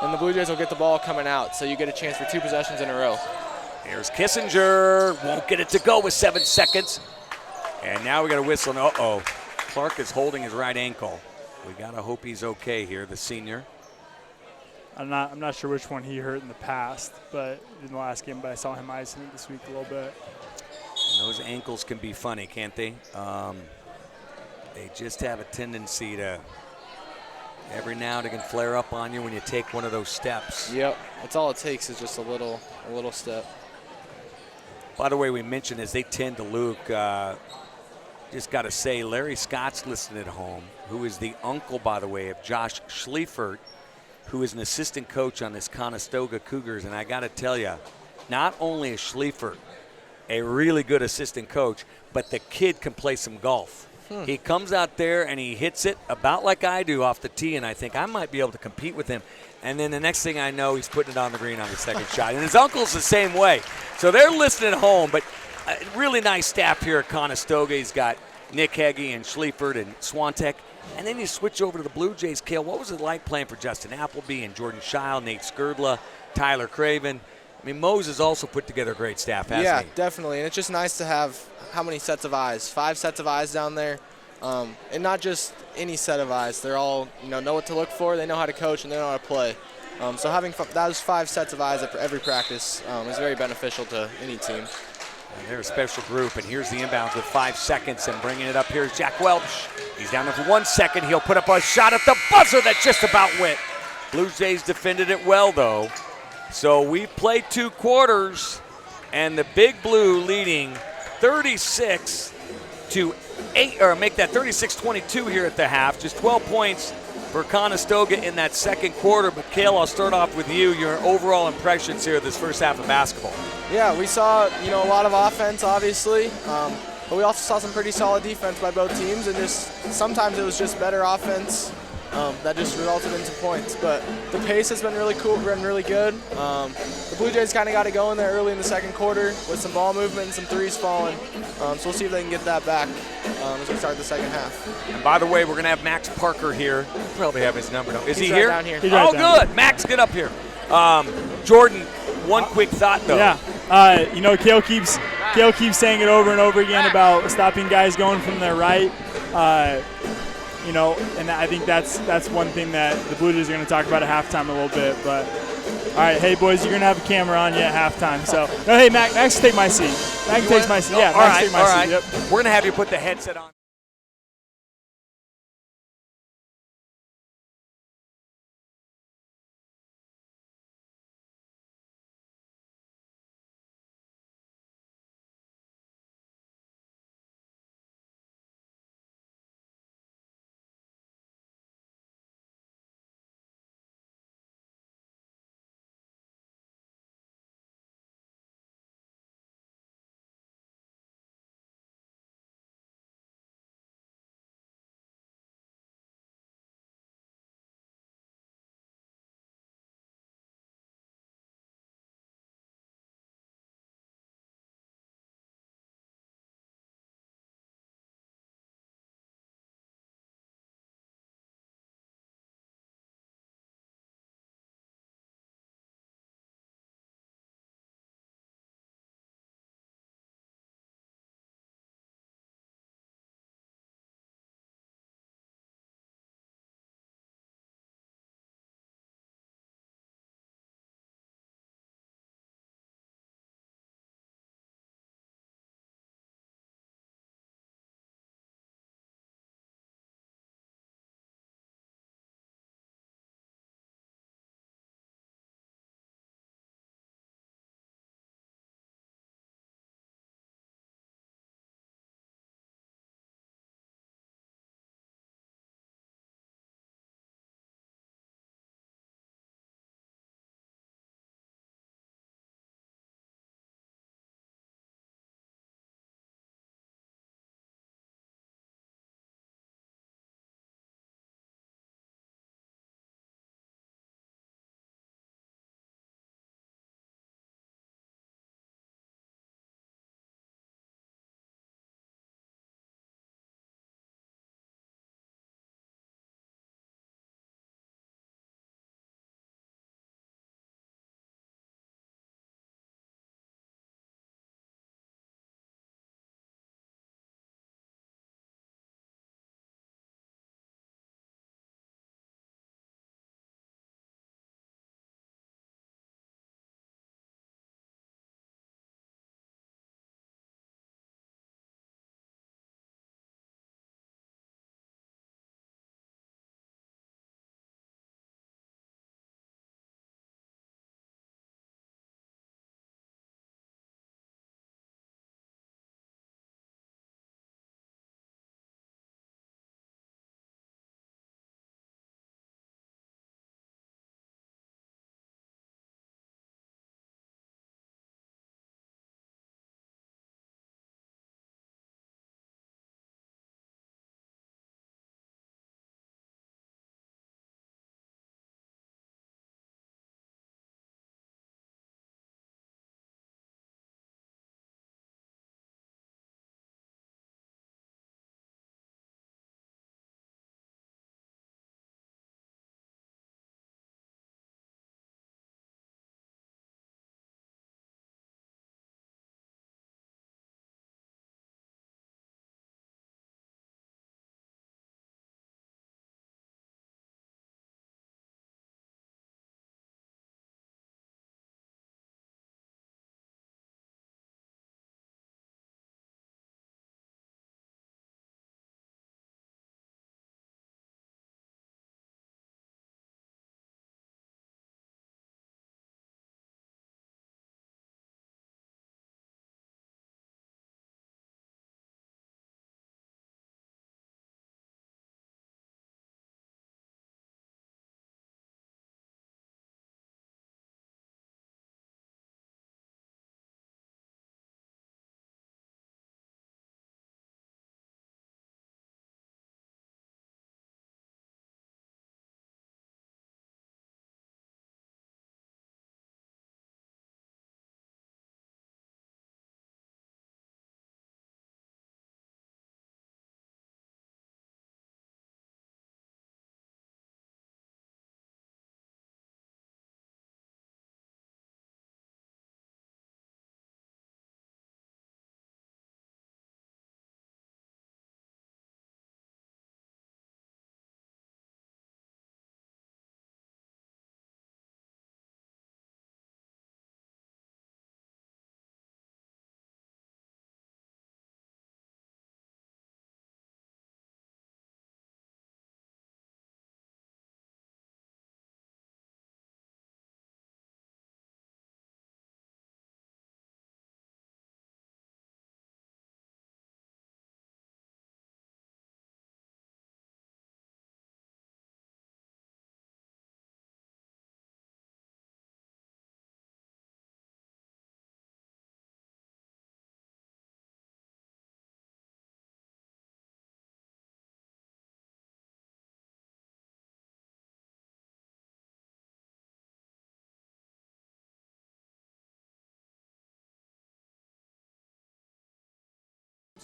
and the Blue Jays will get the ball coming out, so you get a chance for 2 possessions in a row. Here's Kissinger. Won't get it to go with 7 seconds. And now we got a whistle. Uh-oh. Clark is holding his right ankle. We got to hope he's okay here, the senior. I'm not sure which one he hurt in the past, but in the last game, but I saw him icing it this week a little bit. And those ankles can be funny, can't they? They just have a tendency to every now and again flare up on you when you take one of those steps. Yep. That's all it takes is just a little step. By the way, we mentioned as they tend to Luke, just got to say, Larry Scott's listening at home, who is the uncle, by the way, of Josh Schlieffert, who is an assistant coach on this Conestoga Cougars. And I got to tell you, not only is Schlieffert a really good assistant coach, but the kid can play some golf. He comes out there and he hits it about like I do off the tee, and I think I might be able to compete with him. And then the next thing I know, he's putting it on the green on the second shot. And his uncle's the same way. So they're listening at home, but really nice staff here at Conestoga. He's got Nick Heggie and Schlieffert and Swantek. And then you switch over to the Blue Jays. Cale, what was it like playing for Justin Appleby and Jordan Scheil, Nate Skrdla, Tyler Craven? I mean, Mose also put together a great staff, hasn't he? Yeah, definitely. And it's just nice to have how many sets of eyes? 5 sets of eyes down there. And not just any set of eyes. They're all, know what to look for. They know how to coach and they know how to play. So having those 5 sets of eyes at every practice is very beneficial to any team. And they're a special group, and here's the inbounds with 5 seconds, and bringing it up here is Jack Welch. He's down there for 1 second. He'll put up a shot at the buzzer that just about went. Blue Jays defended it well, though. So we played 2 quarters, and the Big Blue leading 36 to 8, or make that 36-22 here at the half. Just 12 points for Conestoga in that second quarter. But Cale, I'll start off with you. Your overall impressions here of this first half of basketball. Yeah, we saw a lot of offense, obviously, but we also saw some pretty solid defense by both teams, and just sometimes it was just better offense that just resulted into points. But the pace has been really cool, been really good. The Blue Jays kind of got it going there early in the second quarter with some ball movement and some threes falling. So we'll see if they can get that back as we start the second half. And by the way, we're going to have Max Parker here. We'll probably have his number. Is he right here? Down here. He's right down Good. here. Max, get up here. Jordan, one quick thought, though. Yeah. Cale keeps saying it over and over again about stopping guys going from their right. And I think that's one thing that the Blue Jays are going to talk about at halftime a little bit. But all right, hey boys, you're going to have a camera on you at halftime. So no, hey Max, take my seat. Max takes my seat. Yeah, Max take my seat. Yep. We're going to have you put the headset on.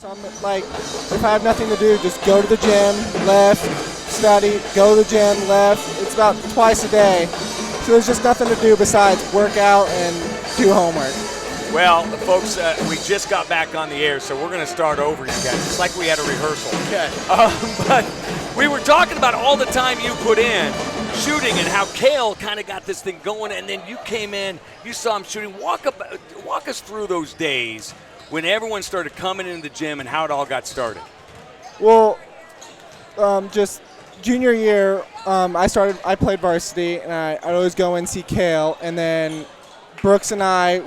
So I'm like, if I have nothing to do, just go to the gym, left, study, go to the gym, left. It's about twice a day. So there's just nothing to do besides work out and do homework. Well, folks, we just got back on the air, so we're going to start over, you guys. It's like we had a rehearsal. Okay. But we were talking about all the time you put in shooting and how Cale kind of got this thing going, and then you came in, you saw him shooting. Walk us through those days when everyone started coming into the gym and how it all got started. Well, just junior year, I played varsity, and I'd always go and see Cale, and then Brooks and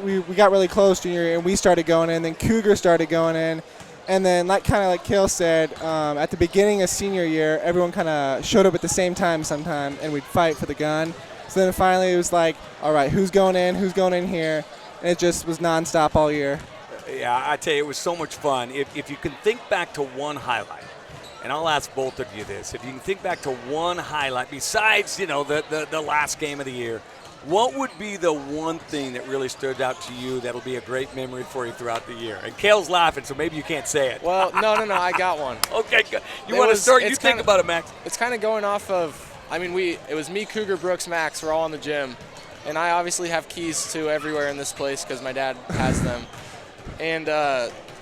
we got really close junior year, and we started going in, and then Cougar started going in, and then like Cale said, at the beginning of senior year, everyone kind of showed up at the same time sometime, and we'd fight for the gun. So then finally it was like, all right, who's going in here, and it just was nonstop all year. Yeah, I tell you, it was so much fun. If you can think back to one highlight, and I'll ask both of you this, if you can think back to one highlight besides, the last game of the year, what would be the one thing that really stood out to you that'll be a great memory for you throughout the year? And Cale's laughing, so maybe you can't say it. Well, no, I got one. Okay, good. You want to start? You think about it, Max. It's kind of going off of, it was me, Cougar, Brooks, Max. We're all in the gym. And I obviously have keys to everywhere in this place because my dad has them. And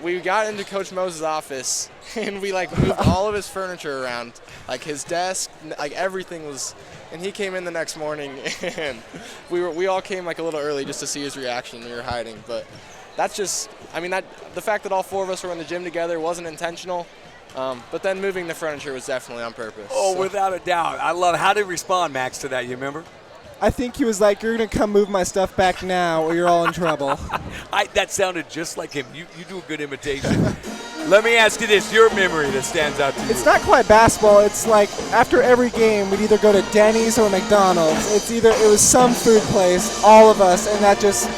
we got into Coach Moses' office, and we moved all of his furniture around, like his desk, like everything was. And he came in the next morning, and we all came a little early just to see his reaction. We were hiding, but that's just, the fact that all four of us were in the gym together wasn't intentional. But then moving the furniture was definitely on purpose. Oh, so. Without a doubt. I love it. How did he respond, Max, to that? You remember? I think he was like, you're going to come move my stuff back now or you're all in trouble. That sounded just like him. You do a good imitation. Let me ask you this, your memory that stands out to you. It's not quite basketball. It's like after every game, we'd either go to Denny's or McDonald's. It was some food place, all of us, and that just,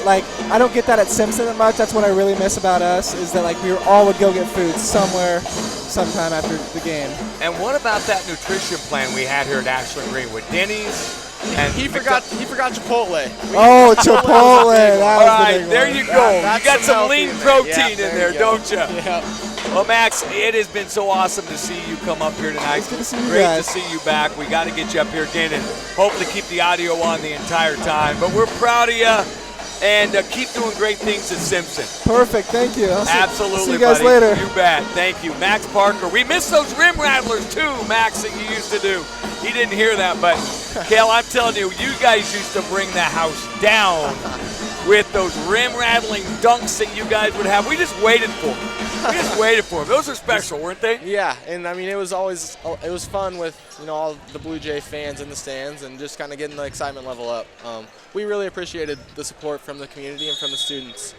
I don't get that at Simpson that much. That's what I really miss about us, is that we all would go get food somewhere, sometime after the game. And what about that nutrition plan we had here at Ashland-Greenwood? Denny's? And he forgot Chipotle. Chipotle. All right, there you go. You got some lean protein in there, you don't you? Yeah. Well, Max, it has been so awesome to see you come up here tonight. It's good to see you Great guys. to see you back. We got to get you up here again and hopefully keep the audio on the entire time. But we're proud of you, and keep doing great things at Simpson. Perfect. Thank you. Absolutely, see you guys buddy. later. You bet. Thank you. Max Parker. We miss those rim rattlers too, Max, that you used to do. He didn't hear that, but Cale, I'm telling you, you guys used to bring the house down with those rim-rattling dunks that you guys would have. We just waited for them. Those are special, weren't they? Yeah, and it was fun with all the Blue Jay fans in the stands and just kind of getting the excitement level up. We really appreciated the support from the community and from the students.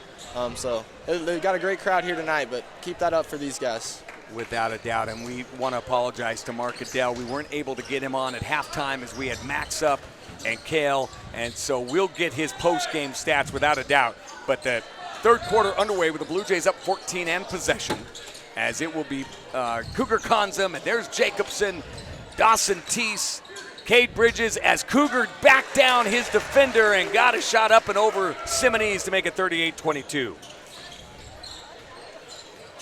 So they've got a great crowd here tonight, but keep that up for these guys. Without a doubt, and we want to apologize to Mark Adele. We weren't able to get him on at halftime as we had Max up and Cale, and so we'll get his post-game stats without a doubt. But the third quarter underway with the Blue Jays up 14 and possession, as it will be Cougar Konzum, and there's Jacobsen, Dawson Teese, Cade Bridges, as Cougar backed down his defender and got a shot up and over Simonees to make it 38-22.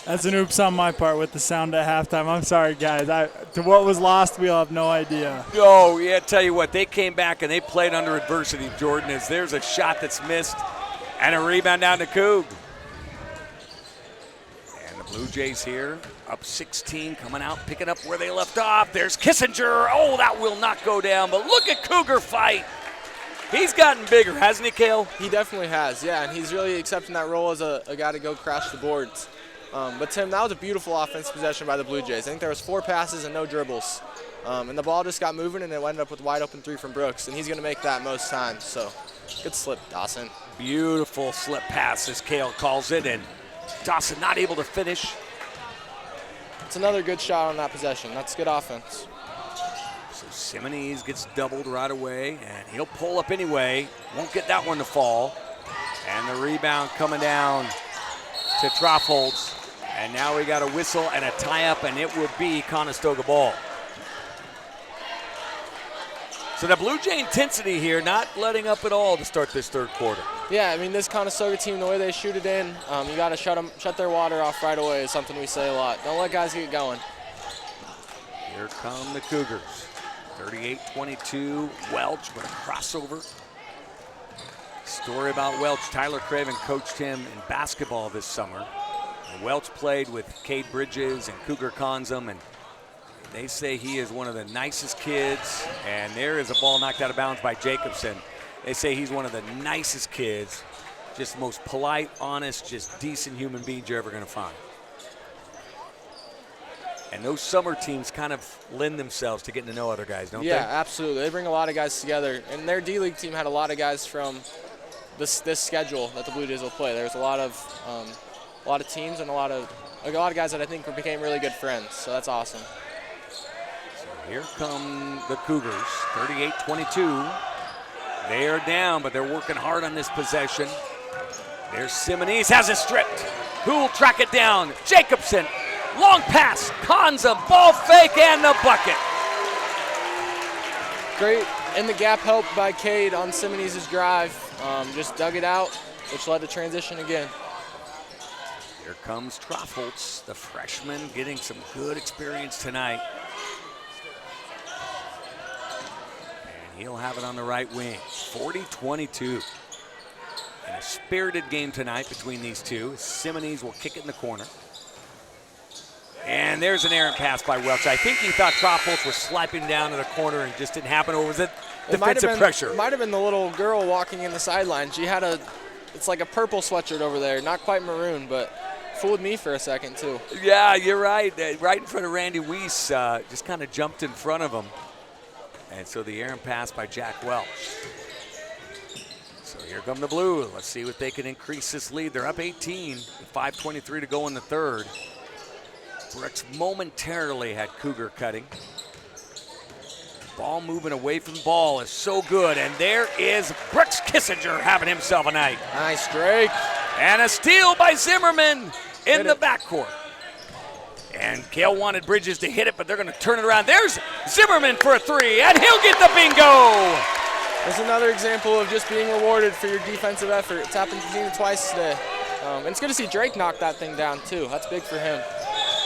That's an oops on my part with the sound at halftime. I'm sorry, guys. To what was lost, we'll have no idea. Oh, yeah, tell you what, they came back and they played under adversity, Jordan, as there's a shot that's missed and a rebound down to Coug. And the Blue Jays here, up 16, coming out, picking up where they left off. There's Kissinger. Oh, that will not go down, but look at Cougar fight. He's gotten bigger, hasn't he, Cale? He definitely has, yeah, and he's really accepting that role as a guy to go crash the boards. But, Tim, that was a beautiful offensive possession by the Blue Jays. I think there was 4 passes and no dribbles. And the ball just got moving, and it ended up with a wide-open 3 from Brooks, and he's going to make that most times. So, good slip, Dawson. Beautiful slip pass, as Cale calls it, and Dawson not able to finish. It's another good shot on that possession. That's good offense. So Simonees gets doubled right away, and he'll pull up anyway. Won't get that one to fall. And the rebound coming down to Troffholz. And now we got a whistle and a tie-up, and it will be Conestoga ball. So the Blue Jay intensity here, not letting up at all to start this third quarter. Yeah, I mean, this Conestoga team, the way they shoot it in, you got to shut their water off right away is something we say a lot. Don't let guys get going. Here come the Cougars. 38-22, Welch with a crossover. Story about Welch, Tyler Craven coached him in basketball this summer. And Welch played with Cade Bridges and Cougar Conzum, and they say he is one of the nicest kids. And there is a ball knocked out of bounds by Jacobsen. They say he's one of the nicest kids, just most polite, honest, just decent human beings you're ever going to find. And those summer teams kind of lend themselves to getting to know other guys, don't they? Yeah, absolutely. They bring a lot of guys together. And their D-League team had a lot of guys from this schedule that the Blue Jays will play. There's a lot of teams and a lot of guys that I think became really good friends. So that's awesome. So here come the Cougars, 38-22. They are down, but they're working hard on this possession. There's Simonis, has it stripped. Who will track it down? Jacobsen. Long pass, Conzum, ball fake, and the bucket. Great in the gap help by Cade on Simonis' drive. Just dug it out, which led to transition again. Here comes Troffholtz, the freshman, getting some good experience tonight. And he'll have it on the right wing, 40-22. And a spirited game tonight between these two. Simonis will kick it in the corner. And there's an errant pass by Welch. I think he thought Troffholtz was sliding down to the corner and just didn't happen, or was it defensive pressure? It might have been the little girl walking in the sideline. She had it's like a purple sweatshirt over there, not quite maroon, but fooled me for a second too. Yeah, you're right. Right in front of Randy Weiss, just kind of jumped in front of him. And so the errant pass by Jack Welch. So here come the Blue. Let's see if they can increase this lead. They're up 18, with 5:23 to go in the third. Brooks momentarily had Cougar cutting. Ball moving away from the ball is so good, and there is Brooks Kissinger having himself a night. Nice, Drake. And a steal by Zimmerman in the backcourt. And Cale wanted Bridges to hit it, but they're going to turn it around. There's Zimmerman for a three, and he'll get the bingo. There's another example of just being rewarded for your defensive effort. It's happened to me twice today. And it's good to see Drake knock that thing down, too. That's big for him.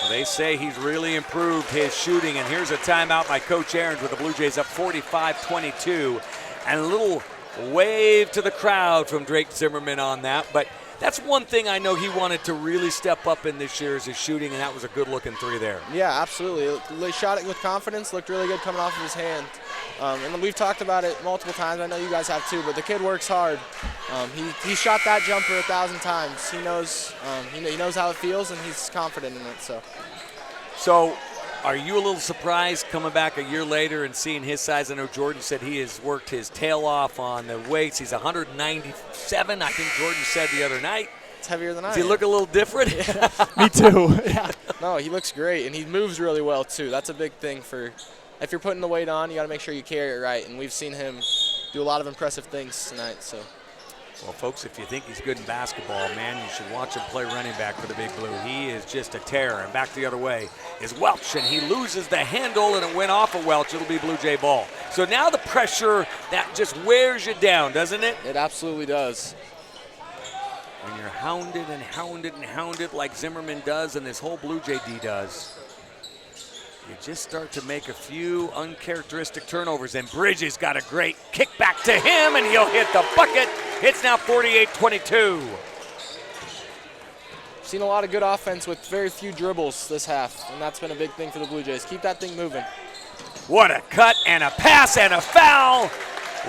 They say he's really improved his shooting, and here's a timeout by Coach Ahrens with the Blue Jays up 45-22. And a little wave to the crowd from Drake Zimmerman on that. But that's one thing I know he wanted to really step up in this year is his shooting, and that was a good-looking three there. Yeah, absolutely. He shot it with confidence, looked really good coming off of his hand. And we've talked about it multiple times. I know you guys have too, but the kid works hard. He shot that jumper 1,000 times. He knows he knows how it feels, and he's confident in it. So are you a little surprised coming back a year later and seeing his size? I know Jordan said he has worked his tail off on the weights. He's 197, I think Jordan said the other night. It's heavier than I am. Does he look a little different? Yeah. Me too. Yeah. No, he looks great, and he moves really well too. That's a big thing for. If you're putting the weight on, you got to make sure you carry it right, and we've seen him do a lot of impressive things tonight. So. Well, folks, if you think he's good in basketball, man, you should watch him play running back for the Big Blue. He is just a terror. And back the other way is Welch, and he loses the handle, and it went off of Welch. It'll be Blue Jay ball. So now the pressure, that just wears you down, doesn't it? It absolutely does. When you're hounded and hounded and hounded like Zimmerman does and this whole Blue Jay D does, you just start to make a few uncharacteristic turnovers, and Bridges got a great kick back to him, and he'll hit the bucket. It's now 48-22. Seen a lot of good offense with very few dribbles this half, and that's been a big thing for the Blue Jays. Keep that thing moving. What a cut and a pass and a foul.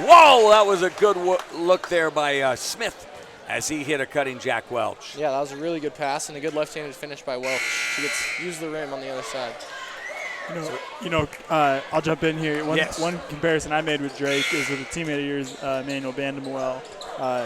Whoa, that was a good look there by Smith as he hit a cutting Jack Welch. Yeah, that was a really good pass and a good left-handed finish by Welch. He gets used the rim on the other side. I'll jump in here. Yes. One comparison I made with Drake is with a teammate of yours, Emmanuel Bandamwell.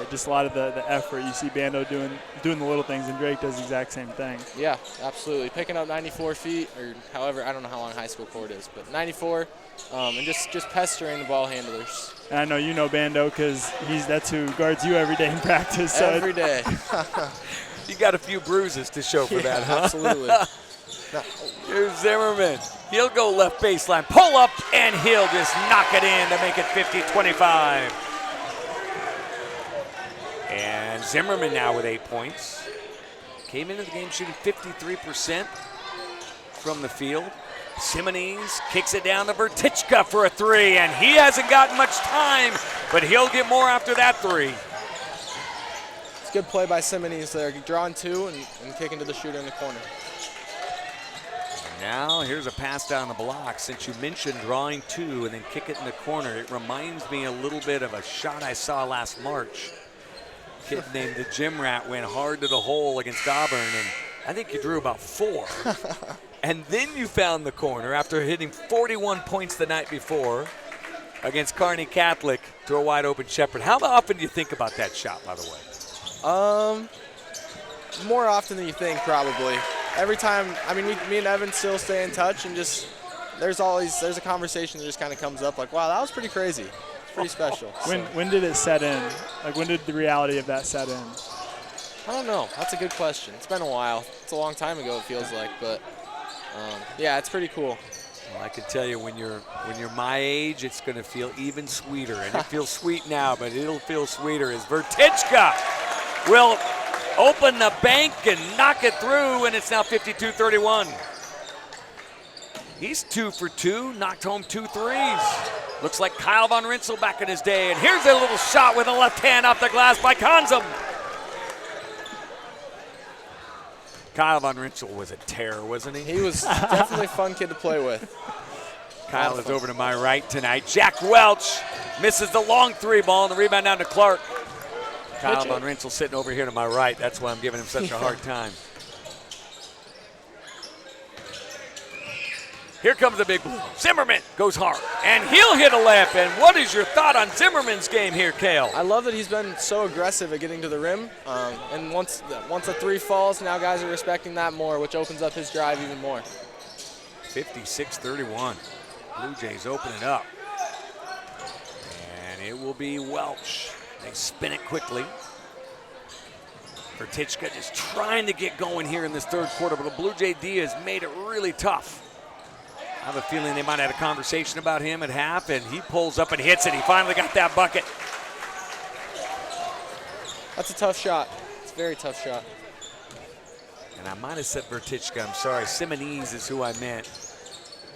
Just a lot of the effort. You see Bando doing the little things, and Drake does the exact same thing. Yeah, absolutely. Picking up 94 feet, or however, I don't know how long high school court is, but 94, and just pestering the ball handlers. And I know you know Bando because that's who guards you every day in practice. So every day. You got a few bruises to show for that, huh? Absolutely. Here's Zimmerman. He'll go left baseline, pull up, and he'll just knock it in to make it 50-25. And Zimmerman now with 8 points. Came into the game shooting 53% from the field. Simonese kicks it down to Vertichka for a three, and he hasn't gotten much time, but he'll get more after that three. It's a good play by Simonese there, drawing two and kicking to the shooter in the corner. Now here's a pass down the block. Since you mentioned drawing two and then kick it in the corner, it reminds me a little bit of a shot I saw last March. Kid named the Gym Rat went hard to the hole against Auburn, and I think you drew about 4. And then you found the corner after hitting 41 points the night before against Kearney Catholic to a wide open Shepherd. How often do you think about that shot, by the way? More often than you think, probably. Every time, I mean, me and Evan still stay in touch, and just there's a conversation that just kind of comes up like, wow, that was pretty crazy. It's pretty special. When did it set in? Like, when did the reality of that set in? I don't know. That's a good question. It's been a while. It's a long time ago, it feels like, but yeah, it's pretty cool. Well, I can tell you when you're my age, it's going to feel even sweeter, and it feels sweet now, but it'll feel sweeter as Vertichka will open the bank and knock it through, and it's now 52-31. He's 2 for 2, knocked home 2 threes. Looks like Kyle Von Rinsel back in his day, and here's a little shot with a left hand off the glass by Konzum. Kyle Von Rinsel was a terror, wasn't he? He was definitely a fun kid to play with. Kyle is over to my right tonight. Jack Welch misses the long three ball, and the rebound down to Clark. Kyle Von Rinsel sitting over here to my right. That's why I'm giving him such a hard time. Here comes the big blue. Zimmerman goes hard, and he'll hit a layup. And what is your thought on Zimmerman's game here, Cale? I love that he's been so aggressive at getting to the rim. And once a three falls, now guys are respecting that more, which opens up his drive even more. 56-31. Blue Jays open it up. And it will be Welch. They spin it quickly. Vertichka just trying to get going here in this third quarter, but the Blue Jay D has made it really tough. I have a feeling they might have had a conversation about him at half, and he pulls up and hits it. He finally got that bucket. That's a tough shot. It's a very tough shot. And I might have said Vertichka. I'm sorry. Simonese is who I meant.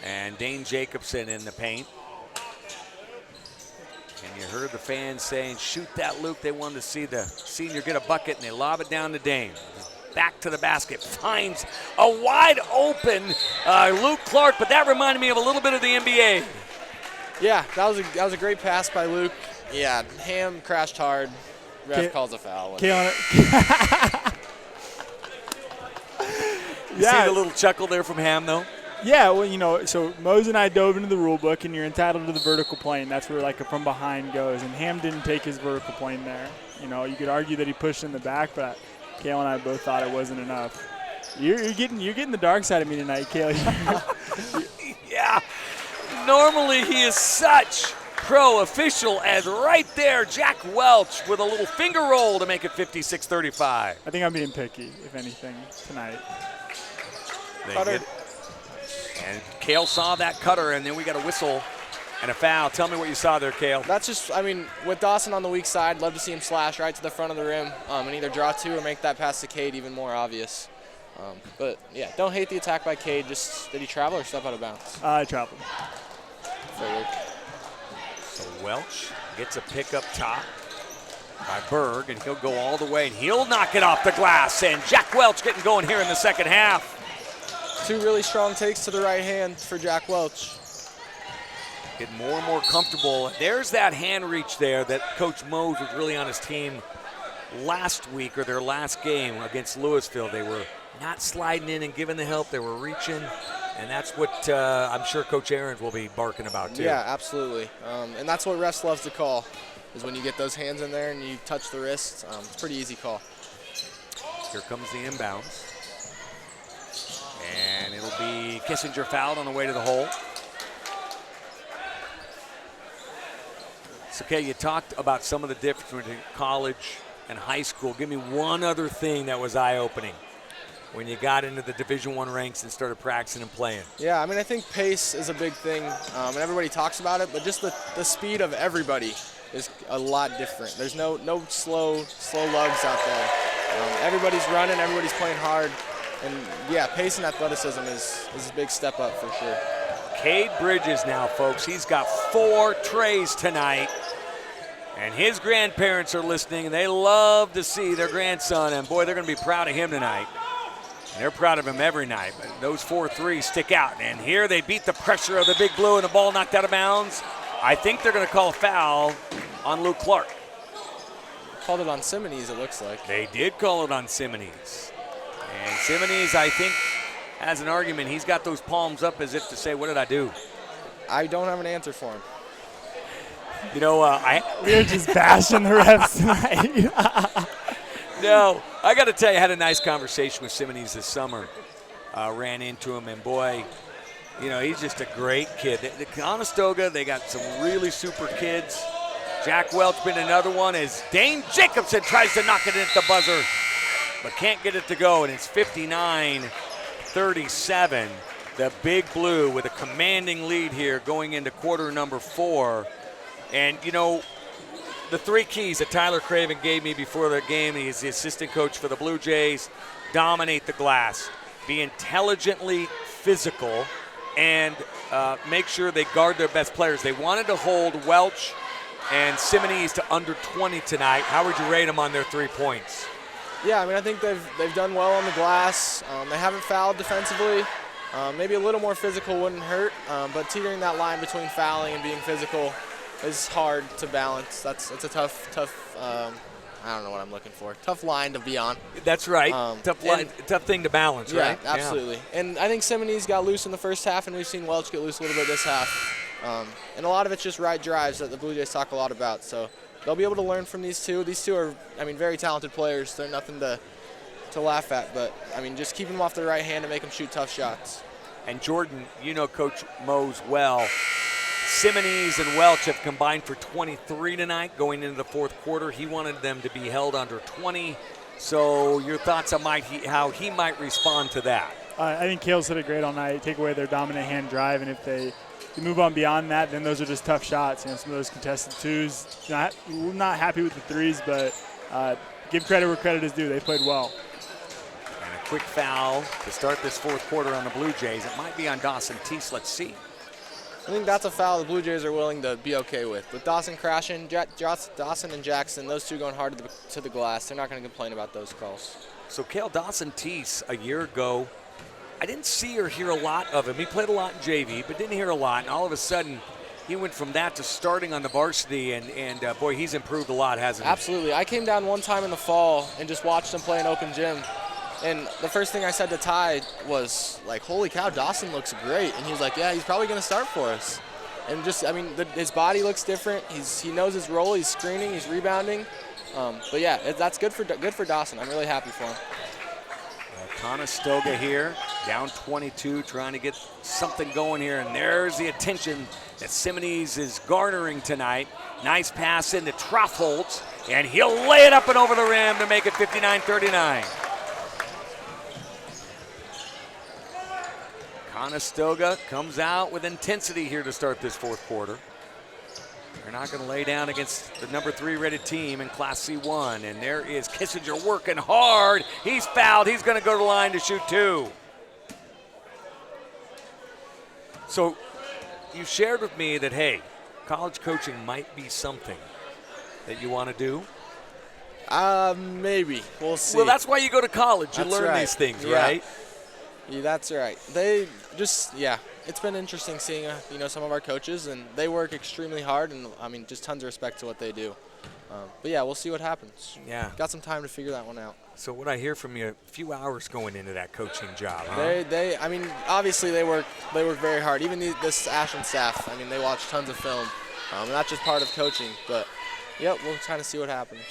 And Cale Jacobsen in the paint. And you heard the fans saying, shoot that, Luke. They wanted to see the senior get a bucket, and they lob it down to Dane. Back to the basket, finds a wide open Luke Clark, but that reminded me of a little bit of the NBA. Yeah, that was a great pass by Luke. Yeah, Ham crashed hard. Ref calls a foul. You see the little chuckle there from Ham, though? Yeah, well, you know, so Mose and I dove into the rule book, and you're entitled to the vertical plane. That's where, like, a from behind goes, and Ham didn't take his vertical plane there. You know, you could argue that he pushed in the back, but Cale and I both thought it wasn't enough. You're getting the dark side of me tonight, Cale. Yeah. Normally he is such pro official as right there, Jack Welch with a little finger roll to make it 56-35. I think I'm being picky, if anything, tonight. Cutter. And Cale saw that cutter, and then we got a whistle and a foul. Tell me what you saw there, Cale. That's just, I mean, with Dawson on the weak side, love to see him slash right to the front of the rim and either draw two or make that pass to Cade even more obvious. But, yeah, don't hate the attack by Cade. Just, did he travel or step out of bounds? I traveled. So Welch gets a pick up top by Berg, and he'll go all the way, and he'll knock it off the glass. And Jack Welch getting going here in the second half. Two really strong takes to the right hand for Jack Welch. Getting more and more comfortable. There's that hand reach there that Coach Mose was really on his team last week or their last game against Louisville. They were not sliding in and giving the help. They were reaching, and that's what I'm sure Coach Ahrens will be barking about too. Yeah, absolutely. And that's what refs love to call, is when you get those hands in there and you touch the wrist. It's a pretty easy call. Here comes the inbounds. And it'll be Kissinger fouled on the way to the hole. So, Kay, you talked about some of the difference between college and high school. Give me one other thing that was eye-opening. when you got into the Division I ranks and started practicing and playing? Yeah, I mean, I think pace is a big thing, and everybody talks about it, but just the speed of everybody is a lot different. There's no slow lugs out there. Everybody's running, everybody's playing hard, and yeah, pace and athleticism is a big step up for sure. Cade Bridges now, folks. He's got 4 trays tonight. And his grandparents are listening, and they love to see their grandson. And, boy, they're going to be proud of him tonight. And they're proud of him every night. But those 4 threes stick out. And here they beat the pressure of the Big Blue, and the ball knocked out of bounds. I think they're going to call a foul on Luke Clark. Called it on Simonees, it looks like. They did call it on Simonees. And Simonees, I think, has an argument. He's got those palms up as if to say, what did I do? I don't have an answer for him. You know, we're just bashing the refs tonight. No, I got to tell you, I had a nice conversation with Simonees this summer. Ran into him, and boy, you know, he's just a great kid. The Conestoga, they got some really super kids. Jack Welch been another one as Cale Jacobsen tries to knock it in at the buzzer, but can't get it to go, and it's 59-37. The Big Blue with a commanding lead here going into quarter number 4. And, you know, the 3 keys that Tyler Craven gave me before the game, he's the assistant coach for the Blue Jays, dominate the glass, be intelligently physical, and make sure they guard their best players. They wanted to hold Welch and Simonees to under 20 tonight. How would you rate them on their 3 points? Yeah, I mean, I think they've done well on the glass. They haven't fouled defensively. Maybe a little more physical wouldn't hurt, but teetering that line between fouling and being physical is hard to balance. That's a tough. I don't know what I'm looking for. Tough line to be on. That's right. Tough thing to balance, yeah, right? Absolutely. Yeah. And I think Simonees got loose in the first half, and we've seen Welch get loose a little bit this half. And a lot of it's just right drives that the Blue Jays talk a lot about. So they'll be able to learn from these two. These two are, I mean, very talented players. They're nothing to laugh at. But, I mean, just keep them off the right hand and make them shoot tough shots. And, Jordan, you know Coach Mose well. Simonees and Welch have combined for 23 tonight going into the 4th quarter. He wanted them to be held under 20. So your thoughts on how he might respond to that? I think Cale's hit it great all night. Take away their dominant hand drive, and if they move on beyond that, then those are just tough shots. You know, some of those contested 2s. Not happy with the 3s, but give credit where credit is due. They played well. And a quick foul to start this 4th quarter on the Blue Jays. It might be on Dawson Teese. Let's see. I think that's a foul the Blue Jays are willing to be okay with. With Dawson crashing, Dawson and Jackson, those 2 going hard to the glass, they're not going to complain about those calls. So Cale, Dawson Teese, a year ago, I didn't see or hear a lot of him. He played a lot in JV, but didn't hear a lot. And all of a sudden, he went from that to starting on the varsity, and boy, he's improved a lot, hasn't he? Absolutely. I came down one time in the fall and just watched him play an open gym. And the first thing I said to Ty was, like, holy cow, Dawson looks great. And he was like, yeah, he's probably going to start for us. And just, I mean, his body looks different. He knows his role. He's screening. He's rebounding. But, yeah, that's good for Dawson. I'm really happy for him. Conestoga here, down 22, trying to get something going here. And there's the attention that Simonees is garnering tonight. Nice pass into Troffholtz, and he'll lay it up and over the rim to make it 59-39. Conestoga comes out with intensity here to start this 4th quarter. They're not going to lay down against the number 3 rated team in Class C1. And there is Kissinger working hard. He's fouled. He's going to go to the line to shoot 2. So you shared with me that, hey, college coaching might be something that you want to do. Maybe. We'll see. Well, that's why you go to college. You That's learn right. these things, Yeah. right? Yeah, that's right. They just, yeah, it's been interesting seeing, some of our coaches, and they work extremely hard, and, I mean, just tons of respect to what they do. But, yeah, we'll see what happens. Yeah. Got some time to figure that one out. So what I hear from you, a few hours going into that coaching job, huh? I mean, obviously they work very hard. Even this Ashland staff, I mean, they watch tons of film. Not just part of coaching, but, yep, we'll kind of see what happens.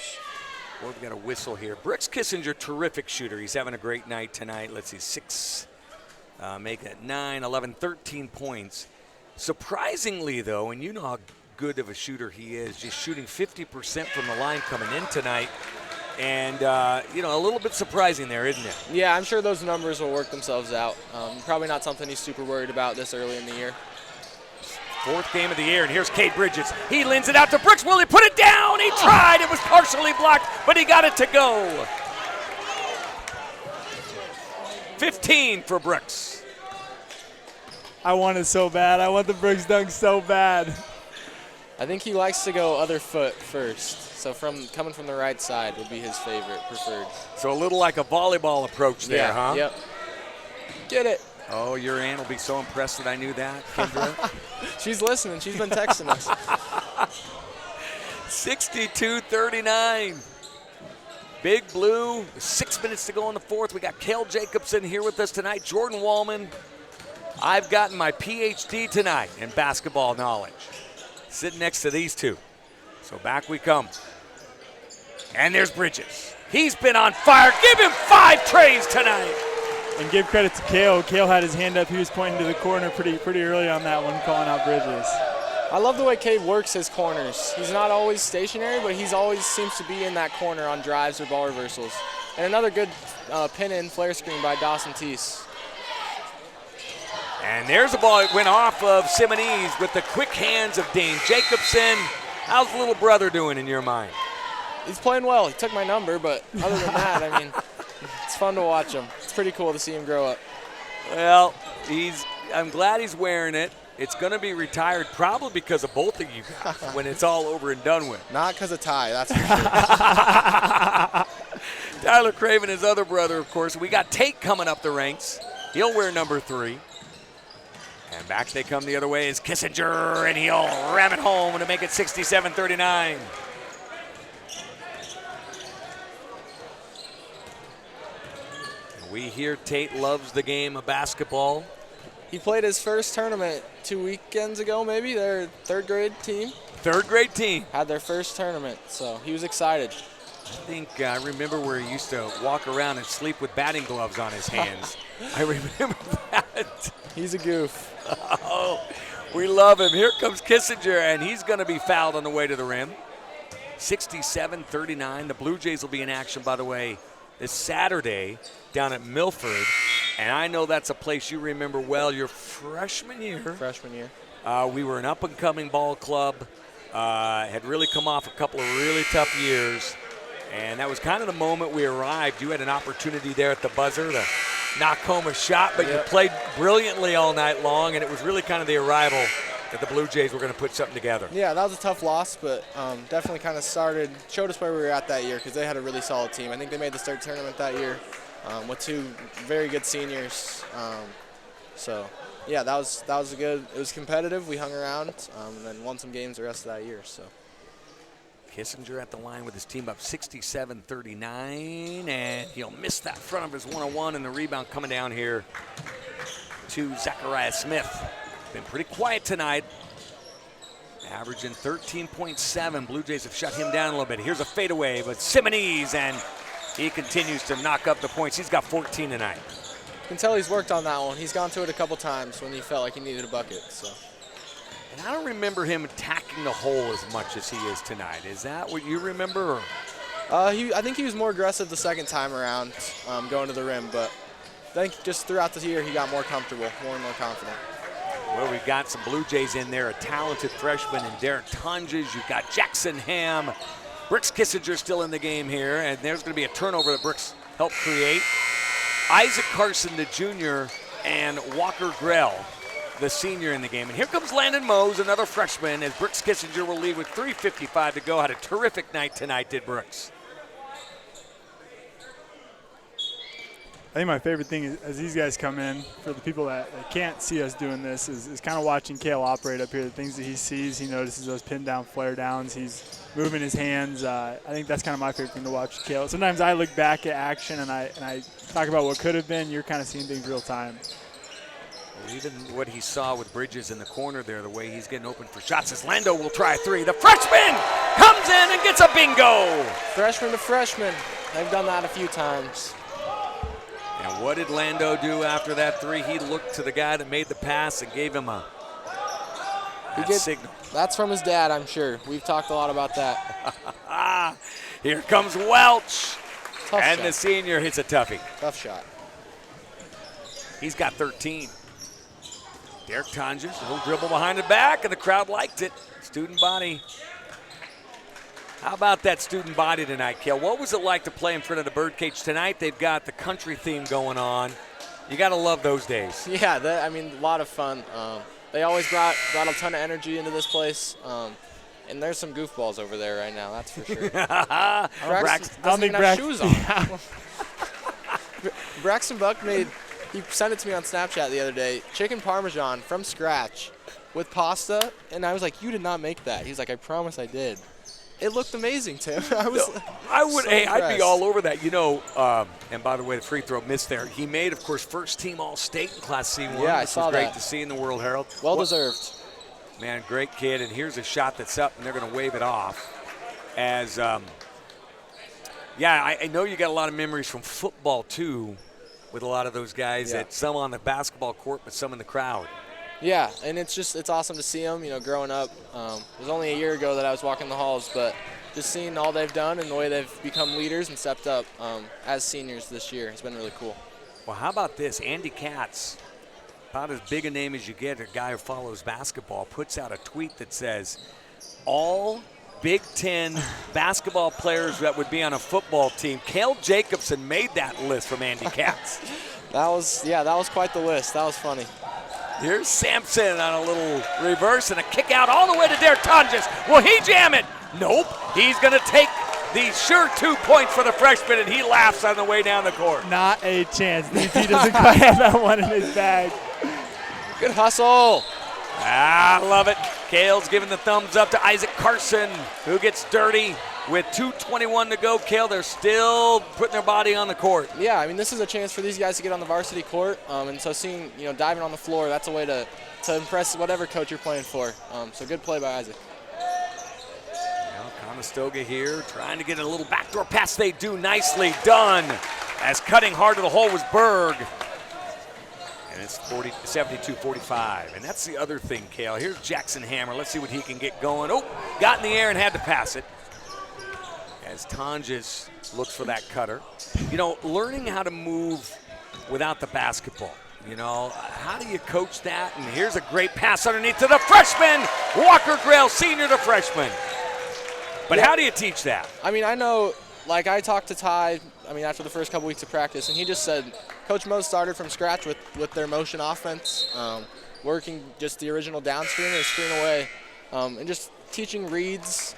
Well, we've got a whistle here. Brooks Kissinger, terrific shooter. He's having a great night tonight. Let's see, 6, make that 9, 11, 13 points. Surprisingly, though, and you know how good of a shooter he is, just shooting 50% from the line coming in tonight. And, you know, a little bit surprising there, isn't it? Yeah, I'm sure those numbers will work themselves out. Probably not something he's super worried about this early in the year. Fourth game of the year, and here's Cade Bridges. He lends it out to Brooks. Will he put it down? He tried. It was partially blocked, but he got it to go. 15 for Brooks. I want it so bad. I want the Brooks dunk so bad. I think he likes to go other foot first. So coming from the right side would be his favorite, preferred. So a little like a volleyball approach there, huh? Yep. Get it. Oh, your aunt will be so impressed that I knew that, Kendra. She's listening. She's been texting us. 62-39. Big Blue, 6 minutes to go in the fourth. We got Cale Jacobsen here with us tonight. Jordan Wallman. I've gotten my PhD tonight in basketball knowledge. Sitting next to these two. So back we come. And there's Bridges. He's been on fire. Give him 5 trays tonight. And give credit to Cale. Cale had his hand up. He was pointing to the corner pretty early on that one, calling out Bridges. I love the way Cade works his corners. He's not always stationary, but he's always seems to be in that corner on drives or ball reversals. And another good pin-in flare screen by Dawson Teese. And there's a ball that went off of Simonese with the quick hands of Dane Jacobsen. How's the little brother doing in your mind? He's playing well. He took my number, but other than that, I mean, it's fun to watch him. It's pretty cool to see him grow up. Well, I'm glad he's wearing it. It's going to be retired probably because of both of you guys when it's all over and done with. Not because of Ty, that's for sure. Tyler Craven, his other brother, of course. We got Tate coming up the ranks. He'll wear number 3. And back they come the other way is Kissinger, and he'll ram it home to make it 67-39. We hear Tate loves the game of basketball. He played his first tournament 2 weekends ago, maybe. Their third grade team. Third grade team. Had their first tournament, so he was excited. I think I remember where he used to walk around and sleep with batting gloves on his hands. I remember that. He's a goof. Oh, we love him. Here comes Kissinger, and he's going to be fouled on the way to the rim. 67-39. The Blue Jays will be in action, by the way, this Saturday down at Milford. And I know that's a place you remember well your freshman year. Freshman year. We were an up-and-coming ball club. Had really come off a couple of really tough years. And that was kind of the moment we arrived. You had an opportunity there at the buzzer to knock home a shot, but you played brilliantly all night long, and it was really kind of the arrival that the Blue Jays were going to put something together. Yeah, that was a tough loss, but definitely kind of showed us where we were at that year because they had a really solid team. I think they made the state tournament that year with 2 very good seniors. So, yeah, that was good. It was competitive. We hung around and then won some games the rest of that year. So. Kissinger at the line with his team up 67-39, and he'll miss that front of his one-on-one, and the rebound coming down here to Zachariah Smith. Been pretty quiet tonight, averaging 13.7. Blue Jays have shut him down a little bit. Here's a fadeaway, but Simonese, and he continues to knock up the points. He's got 14 tonight. You can tell he's worked on that one. He's gone to it a couple times when he felt like he needed a bucket. So. And I don't remember him attacking the hole as much as he is tonight. Is that what you remember? I think he was more aggressive the second time around going to the rim, but I think just throughout the year he got more comfortable, more and more confident. Well, we've got some Blue Jays in there, a talented freshman in Derek Tonjes. You've got Jackson Ham. Brooks Kissinger still in the game here, and there's going to be a turnover that Brooks helped create. Isaac Carson, the junior, and Walker Grell, the senior, in the game. And here comes Landon Mose, another freshman, as Brooks Kissinger will lead with 3:55 to go. Had a terrific night tonight, did Brooks. I think my favorite thing is, as these guys come in, for the people that can't see us doing this, is kind of watching Cale operate up here. The things that he sees, he notices those pin down, flare downs. He's moving his hands. I think that's kind of my favorite thing to watch Cale. Sometimes I look back at action and I talk about what could have been. You're kind of seeing things real time. Well, even what he saw with Bridges in the corner there, the way he's getting open for shots, as Lando will try a 3. The freshman comes in and gets a bingo. Freshman to freshman. They've done that a few times. And what did Lando do after that 3? He looked to the guy that made the pass and gave him a signal. That's from his dad, I'm sure. We've talked a lot about that. Here comes Welch. Tough And shot. the senior hits a toughie. Tough shot. He's got 13. Derek Tonjes, a little dribble behind the back, and the crowd liked it. Student body. How about that student body tonight, Cale? What was it like to play in front of the birdcage tonight? They've got the country theme going on. You got to love those days. Yeah, a lot of fun. They always brought a ton of energy into this place. And there's some goofballs over there right now, that's for sure. Braxton doesn't even have shoes on. Braxton Buck he sent it to me on Snapchat the other day, chicken parmesan from scratch with pasta, and I was like, you did not make that. He's like, I promise I did. It looked amazing, Tim. I'd be all over that. And by the way, the free throw missed there. He made, of course, first team All-State in Class C1. Yeah, I saw that. Great to see in the World Herald. Well deserved. Man, great kid. And here's a shot that's up, and they're going to wave it off. As, I know you got a lot of memories from football, too, with a lot of those guys. Yeah. That some on the basketball court, but some in the crowd. Yeah, and it's awesome to see them, growing up. It was only a year ago that I was walking the halls, but just seeing all they've done and the way they've become leaders and stepped up as seniors this year has been really cool. Well, how about this? Andy Katz, about as big a name as you get, a guy who follows basketball, puts out a tweet that says, all Big Ten basketball players that would be on a football team. Cale Jacobsen made that list from Andy Katz. That was quite the list. That was funny. Here's Sampson on a little reverse and a kick out all the way to Derek Tonjes. Will he jam it? Nope. He's going to take the sure 2 points for the freshman, and he laughs on the way down the court. Not a chance. DP doesn't quite have that one in his bag. Good hustle. I love it. Cale's giving the thumbs up to Isaac Carson, who gets dirty with 2:21 to go. Cale, they're still putting their body on the court. Yeah, this is a chance for these guys to get on the varsity court, and so seeing, diving on the floor, that's a way to impress whatever coach you're playing for. So good play by Isaac. Conestoga here trying to get a little backdoor pass. They do. Nicely done, as cutting hard to the hole was Berg. And it's 72-45. And that's the other thing, Cale. Here's Jackson Hammer. Let's see what he can get going. Oh, got in the air and had to pass it. As Tonjes looks for that cutter. Learning how to move without the basketball. How do you coach that? And here's a great pass underneath to the freshman. Walker Grail, senior to freshman. But how do you teach that? I know, I talked to Ty, after the first couple weeks of practice, and he just said Coach Mo started from scratch with their motion offense, working just the original down screen or screen away, and just teaching reads.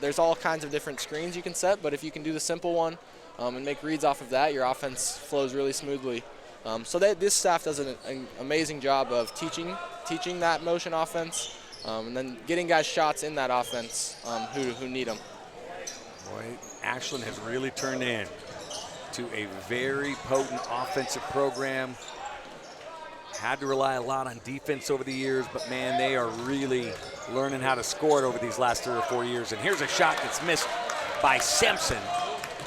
There's all kinds of different screens you can set, but if you can do the simple one and make reads off of that, your offense flows really smoothly. So this staff does an amazing job of teaching that motion offense, and then getting guys shots in that offense who need them. Boy, Ashland has really turned in to a very potent offensive program. Had to rely a lot on defense over the years, but man, they are really learning how to score it over these last 3 or 4 years. And here's a shot that's missed by Sampson.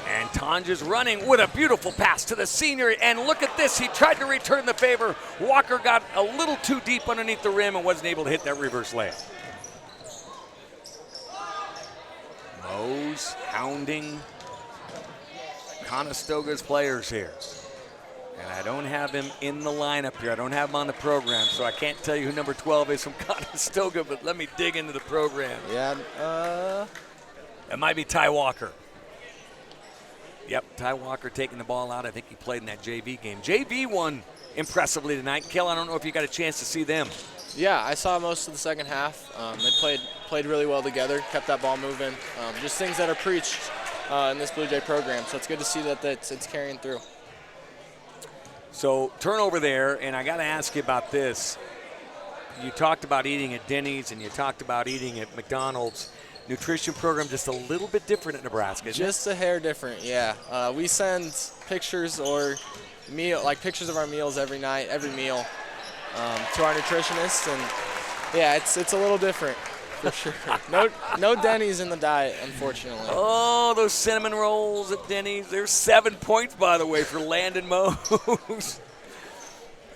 And Tonjes running with a beautiful pass to the senior. And look at this, he tried to return the favor. Walker got a little too deep underneath the rim and wasn't able to hit that reverse layup. Mo's hounding Conestoga's players here. And I don't have him in the lineup here. I don't have him on the program, so I can't tell you who number 12 is from Conestoga, but let me dig into the program. Yeah. It might be Ty Walker. Yep, Ty Walker taking the ball out. I think he played in that JV game. JV won impressively tonight. Kel, I don't know if you got a chance to see them. Yeah, I saw most of the second half. They played really well together, kept that ball moving. Just things that are preached in this Blue Jay program, so it's good to see that it's carrying through. So turnover there, and I got to ask you about this. You talked about eating at Denny's and you talked about eating at McDonald's. Nutrition program just a little bit different at Nebraska, isn't Just a hair different, yeah. We send pictures or pictures of our meals every night, every meal, to our nutritionists, and yeah, it's a little different for sure. No Denny's in the diet, unfortunately. Oh, those cinnamon rolls at Denny's. There's 7 points, by the way, for Landon Mose.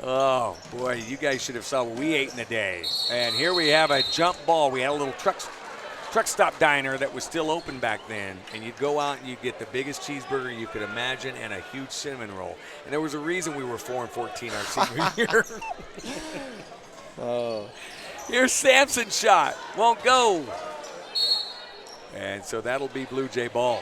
Oh, boy, you guys should have saw what we ate in a day. And here we have a jump ball. We had a little truck stop diner that was still open back then, and you'd go out and you'd get the biggest cheeseburger you could imagine and a huge cinnamon roll. And there was a reason we were 4-14 our senior year. Oh. Here's Sampson's shot. Won't go. And so that'll be Blue Jay ball.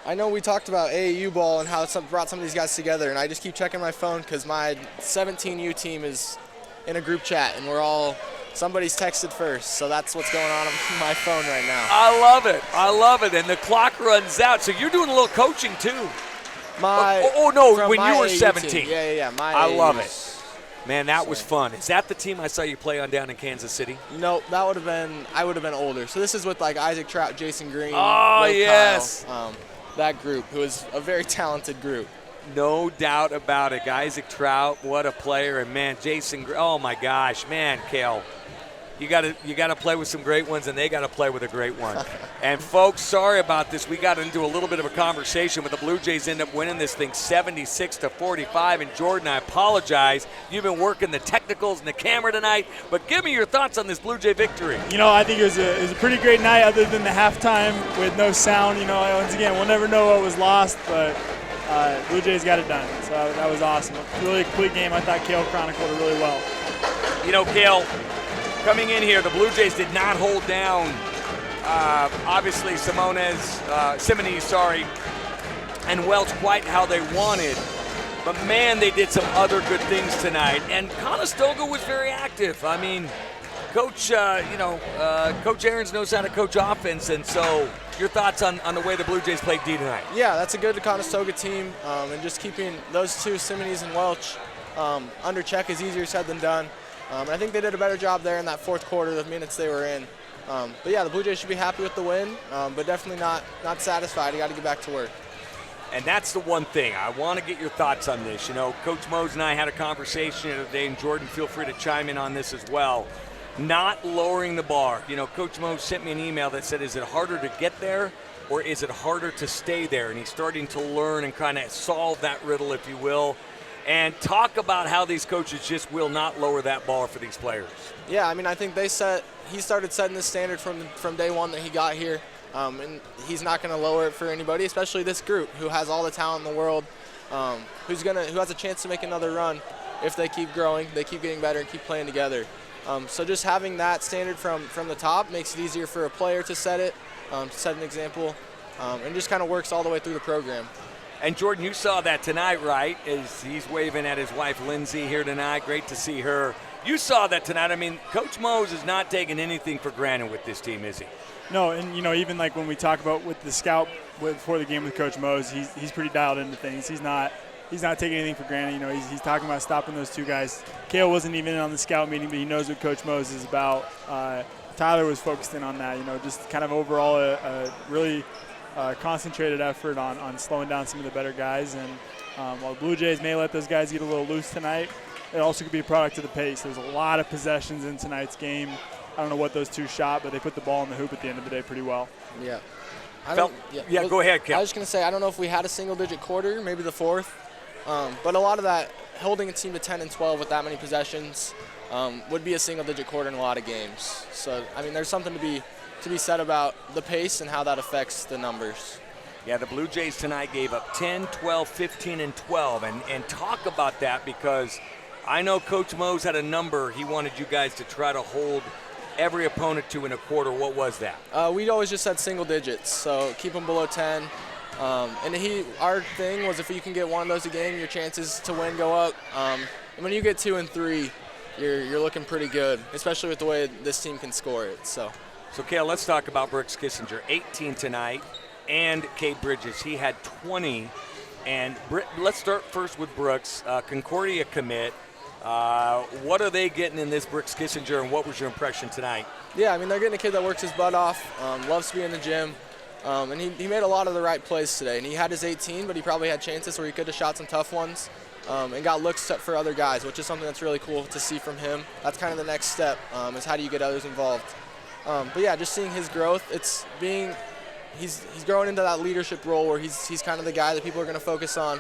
I know we talked about AAU ball and how it brought some of these guys together, and I just keep checking my phone because my 17U team is in a group chat, and somebody's texted first, so that's what's going on my phone right now. I love it. I love it. And the clock runs out. So you're doing a little coaching too. When you were 17. Team. Yeah. I love it. Man, that was fun. Is that the team I saw you play on down in Kansas City? Nope, I would have been older. So this is with like Isaac Trout, Jason Green. Oh, Will yes. Kyle, that group, who is a very talented group. No doubt about it. Isaac Trout, what a player. And, man, Jason, oh, my gosh. Man, Cale, you gotta play with some great ones, and they got to play with a great one. And, folks, sorry about this. We got into a little bit of a conversation, but the Blue Jays end up winning this thing 76-45. And, Jordan, I apologize. You've been working the technicals and the camera tonight, but give me your thoughts on this Blue Jay victory. I think it was a pretty great night other than the halftime with no sound. Once again, we'll never know what was lost, but Blue Jays got it done. So that was awesome. Really a complete game. I thought Cale chronicled it really well. Cale, coming in here, the Blue Jays did not hold down, obviously, Simones, and Welch quite how they wanted. But, man, they did some other good things tonight. And Conestoga was very active. I mean, Coach Ahrens knows how to coach offense. And so your thoughts on the way the Blue Jays played D tonight? Yeah, that's a good Conestoga team. And just keeping those two, Simones and Welch, under check is easier said than done. I think they did a better job there in that fourth quarter, the minutes they were in. But, yeah, the Blue Jays should be happy with the win, but definitely not satisfied. You got to get back to work. And that's the one thing. I want to get your thoughts on this. Coach Mose and I had a conversation the other day, and Jordan, feel free to chime in on this as well. Not lowering the bar. Coach Mose sent me an email that said, is it harder to get there or is it harder to stay there? And he's starting to learn and kind of solve that riddle, if you will. And talk about how these coaches just will not lower that bar for these players. Yeah, I think he started setting the standard from day one that he got here. And he's not going to lower it for anybody, especially this group who has all the talent in the world, who has a chance to make another run if they keep growing, they keep getting better, and keep playing together. So just having that standard from the top makes it easier for a player to set it, to set an example, and just kind of works all the way through the program. And, Jordan, you saw that tonight, right, as he's waving at his wife, Lindsay, here tonight. Great to see her. You saw that tonight. Coach Mose is not taking anything for granted with this team, is he? No, and, even like when we talk about with the scout before the game with Coach Mose, he's pretty dialed into things. He's not taking anything for granted. He's talking about stopping those two guys. Cale wasn't even on the scout meeting, but he knows what Coach Mose is about. Tyler was focused in on that, just kind of overall a really concentrated effort on slowing down some of the better guys. And while the Blue Jays may let those guys get a little loose tonight, it also could be a product of the pace. There's a lot of possessions in tonight's game. I don't know what those two shot, but they put the ball in the hoop at the end of the day pretty well. Yeah. Go ahead, Cale. I was just going to say, I don't know if we had a single-digit quarter, maybe the fourth, but a lot of that, holding a team to 10 and 12 with that many possessions would be a single-digit quarter in a lot of games. So, there's something to be said about the pace and how that affects the numbers. Yeah, the Blue Jays tonight gave up 10, 12, 15, and 12. And talk about that, because I know Coach Mose had a number he wanted you guys to try to hold every opponent to in a quarter. What was that? We always just said single digits, so keep them below 10. And our thing was if you can get one of those a game, your chances to win go up. And when you get 2 and 3, you're looking pretty good, especially with the way this team can score it. So Cale, let's talk about Brooks Kissinger. 18 tonight, and Cade Bridges. He had 20. And let's start first with Brooks. Concordia commit. What are they getting in this Brooks Kissinger, and what was your impression tonight? Yeah, they're getting a kid that works his butt off, loves to be in the gym, and he made a lot of the right plays today. And he had his 18, but he probably had chances where he could have shot some tough ones and got looks for other guys, which is something that's really cool to see from him. That's kind of the next step, is how do you get others involved. But yeah, just seeing his growth, he's growing into that leadership role where he's kind of the guy that people are going to focus on.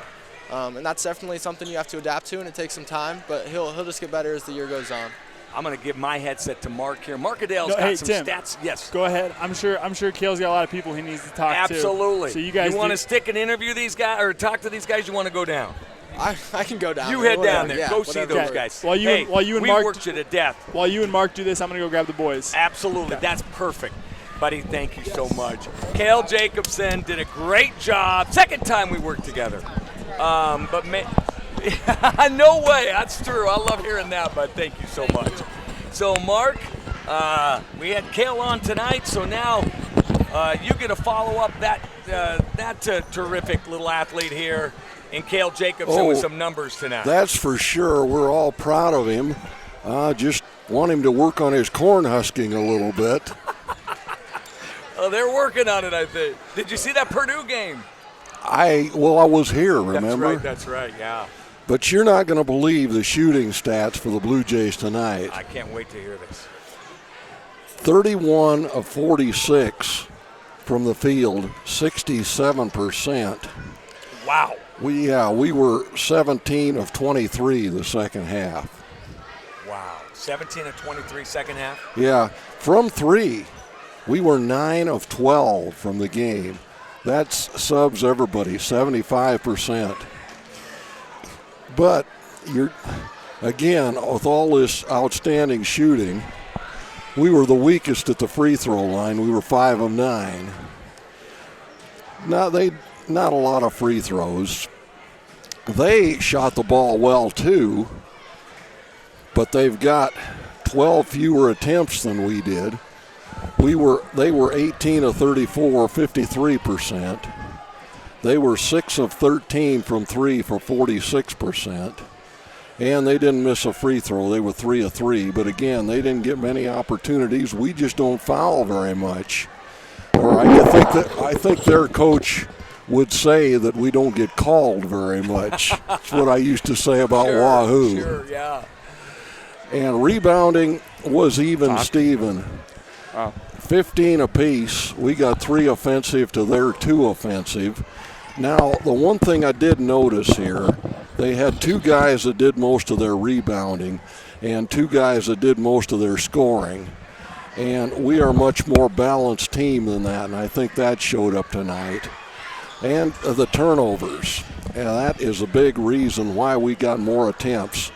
And that's definitely something you have to adapt to, and it takes some time, but he'll just get better as the year goes on. I'm going to give my headset to Mark here. Mark Adale's got hey, some Tim, stats. Yes. Go ahead. I'm sure Cale's got a lot of people he needs to talk to. Absolutely. So you guys want to stick and interview these guys or talk to these guys? You want to go down? I can go down. You there, head whatever. down there. Yeah, go see whatever those works. guys. While you and we Mark worked you to death. While you and Mark do this, I'm going to go grab the boys. Absolutely. That's perfect. Buddy, thank you so much. Cale Jacobsen did a great job. Second time we worked together. No way. That's true. I love hearing that, bud. Thank you so much. So, Mark, we had Cale on tonight, so now you get to follow up that terrific little athlete here in Cale Jacobsen with some numbers tonight. That's for sure. We're all proud of him. Just want him to work on his corn husking a little bit. Oh, they're working on it, I think. Did you see that Purdue game? I was here, remember? That's right, yeah. But you're not going to believe the shooting stats for the Blue Jays tonight. I can't wait to hear this. 31 of 46 from the field, 67%. Wow. We were 17 of 23 the second half. Wow. 17 of 23 second half? Yeah. From three, we were 9 of 12 from the game. That's subs everybody, 75%. But again, with all this outstanding shooting, we were the weakest at the free throw line. We were 5 of 9. Not a lot of free throws. They shot the ball well too, but they've got 12 fewer attempts than we did. They were 18 of 34, 53%. They were 6 of 13 from 3 for 46%. And they didn't miss a free throw. They were 3 of 3. But again, they didn't get many opportunities. We just don't foul very much. Or I think their coach would say that we don't get called very much. That's what I used to say about Wahoo. Sure, yeah. And rebounding was even Steven. Wow. 15 apiece. We got 3 offensive to their 2 offensive. Now, the one thing I did notice here, they had 2 guys that did most of their rebounding and 2 guys that did most of their scoring. And we are a much more balanced team than that, and I think that showed up tonight. And the turnovers. And that is a big reason why we got more attempts.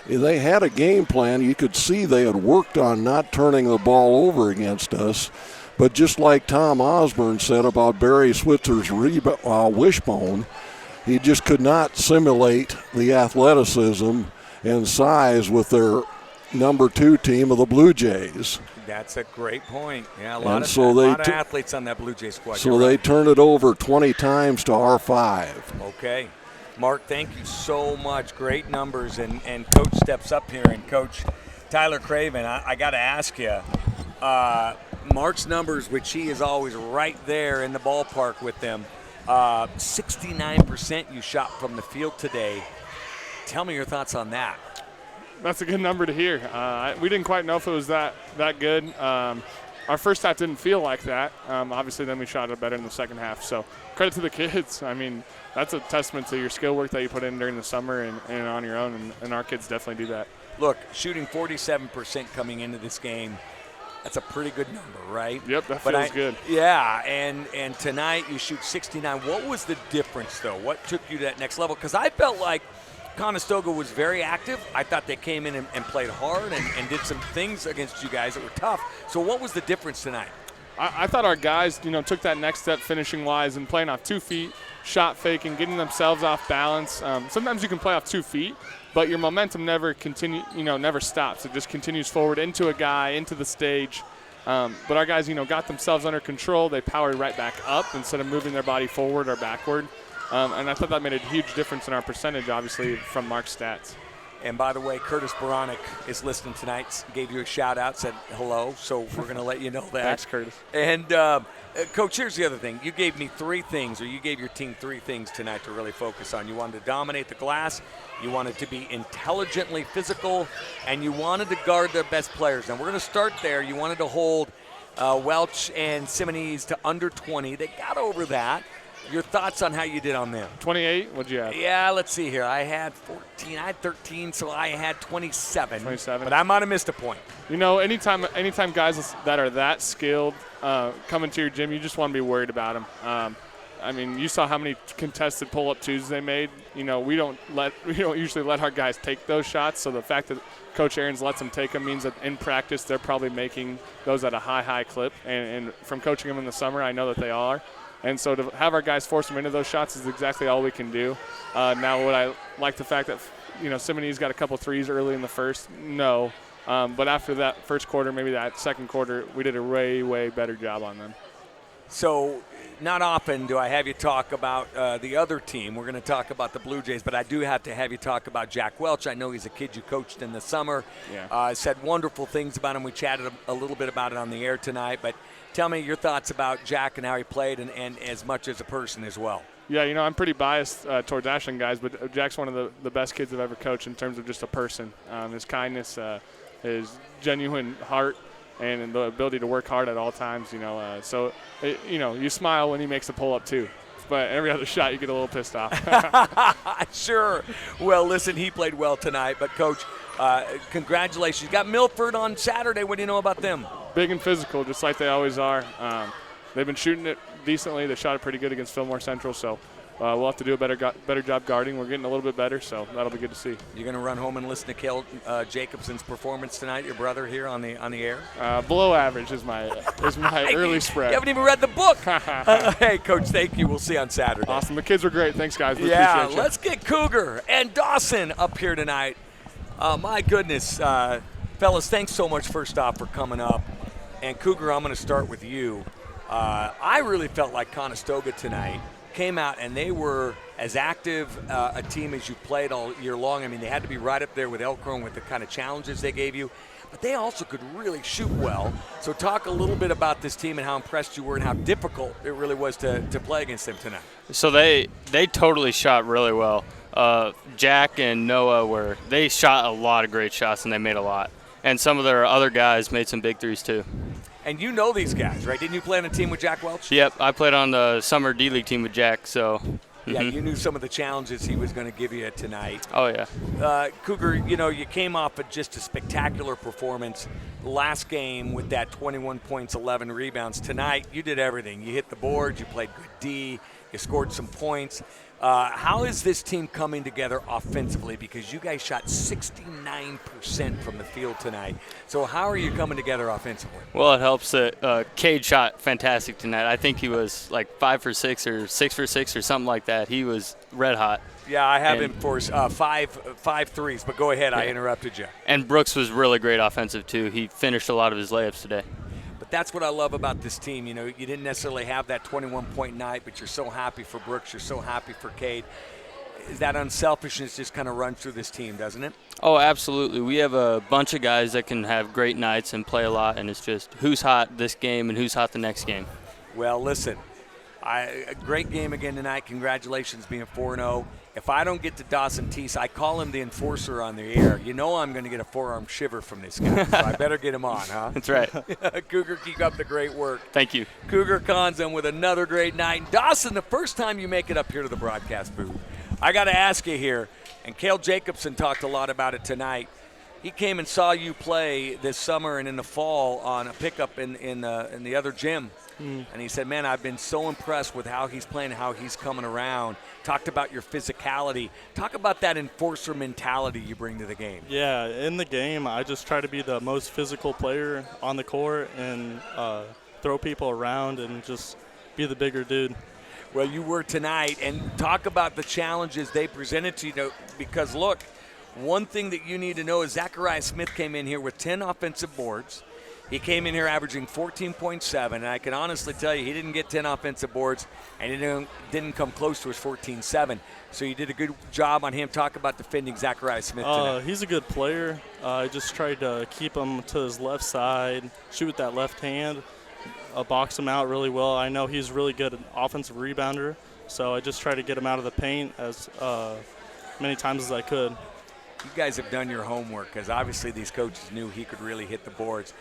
They had a game plan. You could see they had worked on not turning the ball over against us. But just like Tom Osborne said about Barry Switzer's wishbone, he just could not simulate the athleticism and size with their number 2 team of the Blue Jays. That's a great point. Yeah, a lot of athletes on that Blue Jay squad. So they turned it over 20 times to our 5. Okay. Mark, thank you so much. Great numbers. And Coach steps up here. And Coach Tyler Craven, I got to ask you, Mark's numbers, which he is always right there in the ballpark with them, 69% you shot from the field today. Tell me your thoughts on that. That's a good number to hear. We didn't quite know if it was that good. Our first half didn't feel like that. Obviously, then we shot it better in the second half. So credit to the kids. I mean, that's a testament to your skill work that you put in during the summer and on your own, and our kids definitely do that. Look, shooting 47% coming into this game, that's a pretty good number, right? Yep, that feels good. Yeah, and tonight you shoot 69. What was the difference, though? What took you to that next level? Because I felt like Conestoga was very active. I thought they came in and played hard and did some things against you guys that were tough. So what was the difference tonight? I thought our guys, took that next step finishing-wise and playing off 2 feet, shot faking, getting themselves off balance. Sometimes you can play off 2 feet, but your momentum never stops. It just continues forward into a guy, into the stage. But our guys, got themselves under control. They powered right back up instead of moving their body forward or backward. And I thought that made a huge difference in our percentage, obviously, from Mark's stats. And by the way, Curtis Baranek is listening tonight, gave you a shout-out, said hello, so we're going to let you know that. Thanks, Curtis. And, Coach, here's the other thing. You gave me 3 things, or you gave your team 3 things tonight to really focus on. You wanted to dominate the glass, you wanted to be intelligently physical, and you wanted to guard their best players. Now, we're going to start there. You wanted to hold Welch and Simonese to under 20. They got over that. Your thoughts on how you did on them? 28. What'd you have? Yeah, let's see here. I had 14. I had 13, so I had 27. 27. But I might have missed a point. You know, anytime guys that are that skilled come into your gym, you just want to be worried about them. I mean, you saw how many contested pull-up twos they made. You know, we don't usually let our guys take those shots. So the fact that Coach Aarons lets them take them means that in practice they're probably making those at a high clip. And from coaching them in the summer, I know that they are. And so to have our guys force them into those shots is exactly all we can do. Now, would I like the fact that, you know, Simone's got a couple threes early in the first? No. But after that first quarter, maybe that second quarter, we did a way better job on them. So not often do I have you talk about the other team. We're going to talk about the Blue Jays, but I do have to have you talk about Jack Welch. I know he's a kid you coached in the summer. Yeah. Said wonderful things about him. We chatted a little bit about it on the air tonight, but tell me your thoughts about Jack and how he played and as much as a person as well. Yeah, you know, I'm pretty biased towards Ashland guys, but Jack's one of the best kids I've ever coached in terms of just a person. His kindness, his genuine heart, and the ability to work hard at all times, you know. You smile when he makes a pull-up too. But every other shot you get a little pissed off. Sure. Well, listen, he played well tonight. But, Coach, congratulations. You got Milford on Saturday. What do you know about them? Big and physical, just like they always are. They've been shooting it decently. They shot it pretty good against Fillmore Central, so we'll have to do a better job guarding. We're getting a little bit better, so that'll be good to see. You're going to run home and listen to Cale Jacobsen's performance tonight, your brother here on the air? Below average is my early spread. You haven't even read the book. Hey, Coach, thank you. We'll see you on Saturday. Awesome. The kids were great. Thanks, guys. We yeah, appreciate you. Let's get Cougar and Dawson up here tonight. My goodness. Fellas, thanks so much, first off, for coming up. And, Cougar, I'm going to start with you. I really felt like Conestoga tonight came out and they were as active a team as you played all year long. I mean, they had to be right up there with Elkhorn with the kind of challenges they gave you, but they also could really shoot well. So talk a little bit about this team and how impressed you were and how difficult it really was to play against them tonight. So they totally shot really well. Jack and Noah they shot a lot of great shots and they made a lot. And some of their other guys made some big threes too. And you know these guys, right? Didn't you play on a team with Jack Welch? Yep, I played on the summer D-League team with Jack, so. Yeah, you knew some of the challenges he was going to give you tonight. Oh, yeah. Cougar, you know, you came off of just a spectacular performance last game with that 21 points, 11 rebounds. Tonight, you did everything. You hit the boards, you played good D, you scored some points. How is this team coming together offensively? Because you guys shot 69% from the field tonight. So how are you coming together offensively? Well, it helps that Cade shot fantastic tonight. I think he was like 5 for 6 or 6 for 6 or something like that. He was red hot. Yeah, I have him for five threes, but go ahead. Yeah. I interrupted you. And Brooks was really great offensive, too. He finished a lot of his layups today. That's what I love about this team. You know, you didn't necessarily have that 21-point night, but you're so happy for Brooks. You're so happy for Cade. That unselfishness just kind of runs through this team, doesn't it? Oh, absolutely. We have a bunch of guys that can have great nights and play a lot, and it's just who's hot this game and who's hot the next game. Well, listen, a great game again tonight. Congratulations being 4-0. If I don't get to Dawson Teese, I call him the enforcer on the air. You know I'm going to get a forearm shiver from this guy, so I better get him on, huh? That's right. Cougar, keep up the great work. Thank you. Cougar Conzum with another great night. Dawson, the first time you make it up here to the broadcast booth, I got to ask you here, and Cale Jacobsen talked a lot about it tonight. He came and saw you play this summer and in the fall on a pickup in the other gym. And he said, man, I've been so impressed with how he's playing, how he's coming around. Talked about your physicality. Talk about that enforcer mentality you bring to the game. Yeah, in the game, I just try to be the most physical player on the court and throw people around and just be the bigger dude. Well, you were tonight. And talk about the challenges they presented to you. Because, look, one thing that you need to know is Zachariah Smith came in here with 10 offensive boards. He came in here averaging 14.7, and I can honestly tell you he didn't get 10 offensive boards, and he didn't come close to his 14.7. So you did a good job on him. Talk about defending Zachariah Smith tonight. He's a good player. I just tried to keep him to his left side, shoot with that left hand, box him out really well. I know he's really good offensive rebounder, so I just tried to get him out of the paint as many times as I could. You guys have done your homework because obviously these coaches knew he could really hit the boards.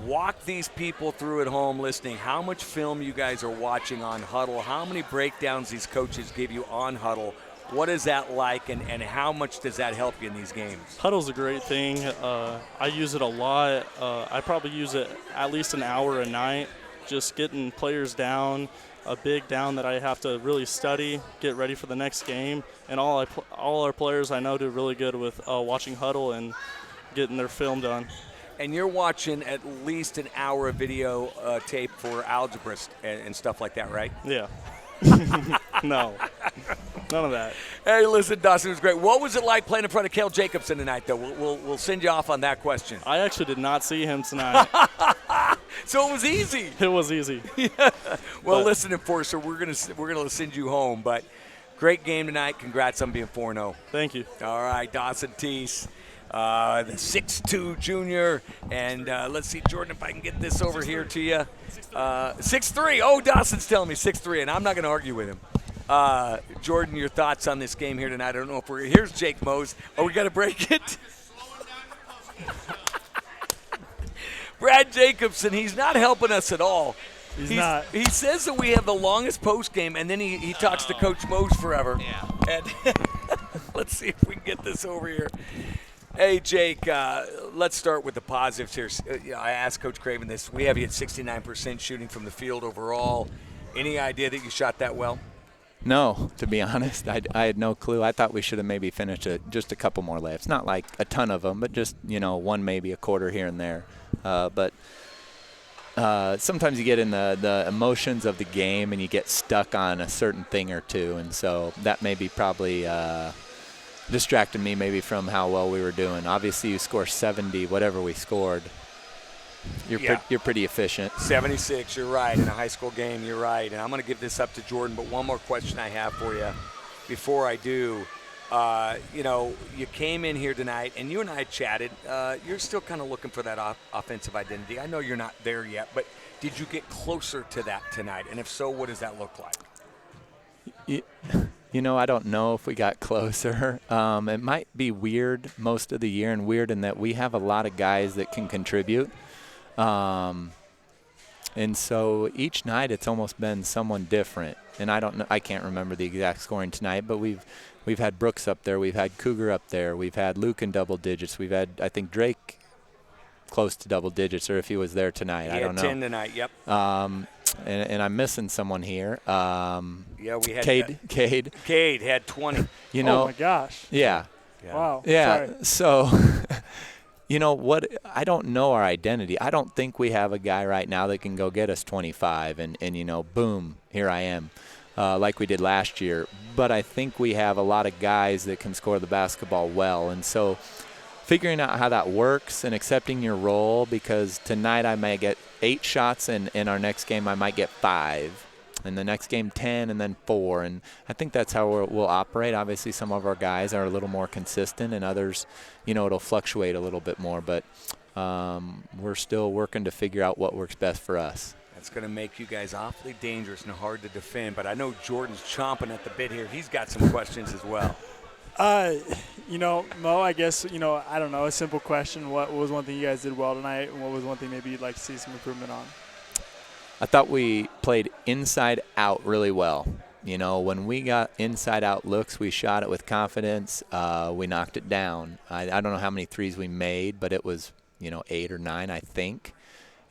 Walk these people through at home listening how much film you guys are watching on Huddle, how many breakdowns these coaches give you on Huddle. What is that like, and how much does that help you in these games? Huddle's a great thing. I use it a lot. I probably use it at least an hour a night, just getting players down, a big down that I have to really study, get ready for the next game. And all our players I know do really good with watching Huddle and getting their film done. And you're watching at least an hour of video tape for algebra and stuff like that, right? Yeah. No. None of that. Hey, listen, Dawson, it was great. What was it like playing in front of Cale Jacobsen tonight, though? We'll send you off on that question. I actually did not see him tonight. So it was easy. It was easy. Yeah. Well, listen, Enforcer, we're gonna send you home, but great game tonight. Congrats on being 4-0. Thank you. All right, Dawson Teese. The 6'2 junior, and let's see, Jordan, if I can get this over here to you. 6'3. Oh, Dawson's telling me 6'3, and I'm not going to argue with him. Jordan, your thoughts on this game here tonight? I don't know if here's Jake Mose. Oh, we got to break it. Brad Jacobsen, he's not helping us at all. He's not. He says that we have the longest post game, and then he talks to Coach Mose forever. Yeah. And let's see if we can get this over here. Hey, Jake, let's start with the positives here. I asked Coach Craven this. We have you at 69% shooting from the field overall. Any idea that you shot that well? No, to be honest, I had no clue. I thought we should have maybe finished just a couple more layups. Not like a ton of them, but just, one, maybe a quarter here and there. But sometimes you get in the emotions of the game and you get stuck on a certain thing or two. And so that maybe probably distracted me maybe from how well we were doing. Obviously, you score 70, whatever we scored. You're pretty efficient. 76, you're right. In a high school game, you're right. And I'm going to give this up to Jordan, but one more question I have for you before I do. You came in here tonight, and you and I chatted. You're still kind of looking for that offensive identity. I know you're not there yet, but did you get closer to that tonight? And if so, what does that look like? I don't know if we got closer. It might be weird most of the year, and weird in that we have a lot of guys that can contribute. And so each night it's almost been someone different. And I can't remember the exact scoring tonight, but we've had Brooks up there, we've had Cougar up there, we've had Luke in double digits, we've had, I think, Drake close to double digits, or if he was there tonight, I don't know. 10 tonight, yep. And I'm missing someone here. We had Cade. Cade had 20. Oh my gosh. Yeah. Wow. Yeah. Sorry. So, what? I don't know our identity. I don't think we have a guy right now that can go get us 25 and boom, here I am, like we did last year. But I think we have a lot of guys that can score the basketball well, and so figuring out how that works and accepting your role, because tonight I may get 8 shots and in our next game I might get 5, and the next game 10 and then 4, and I think that's how we'll operate. Obviously some of our guys are a little more consistent, and others, it'll fluctuate a little bit more, but we're still working to figure out what works best for us. That's going to make you guys awfully dangerous and hard to defend, but I know Jordan's chomping at the bit here. He's got some questions as well. Mo, I guess, I don't know, a simple question. What was one thing you guys did well tonight, and what was one thing maybe you'd like to see some improvement on? I thought we played inside out really well. When we got inside out looks, we shot it with confidence. We knocked it down. I don't know how many threes we made, but it was, 8 or 9, I think.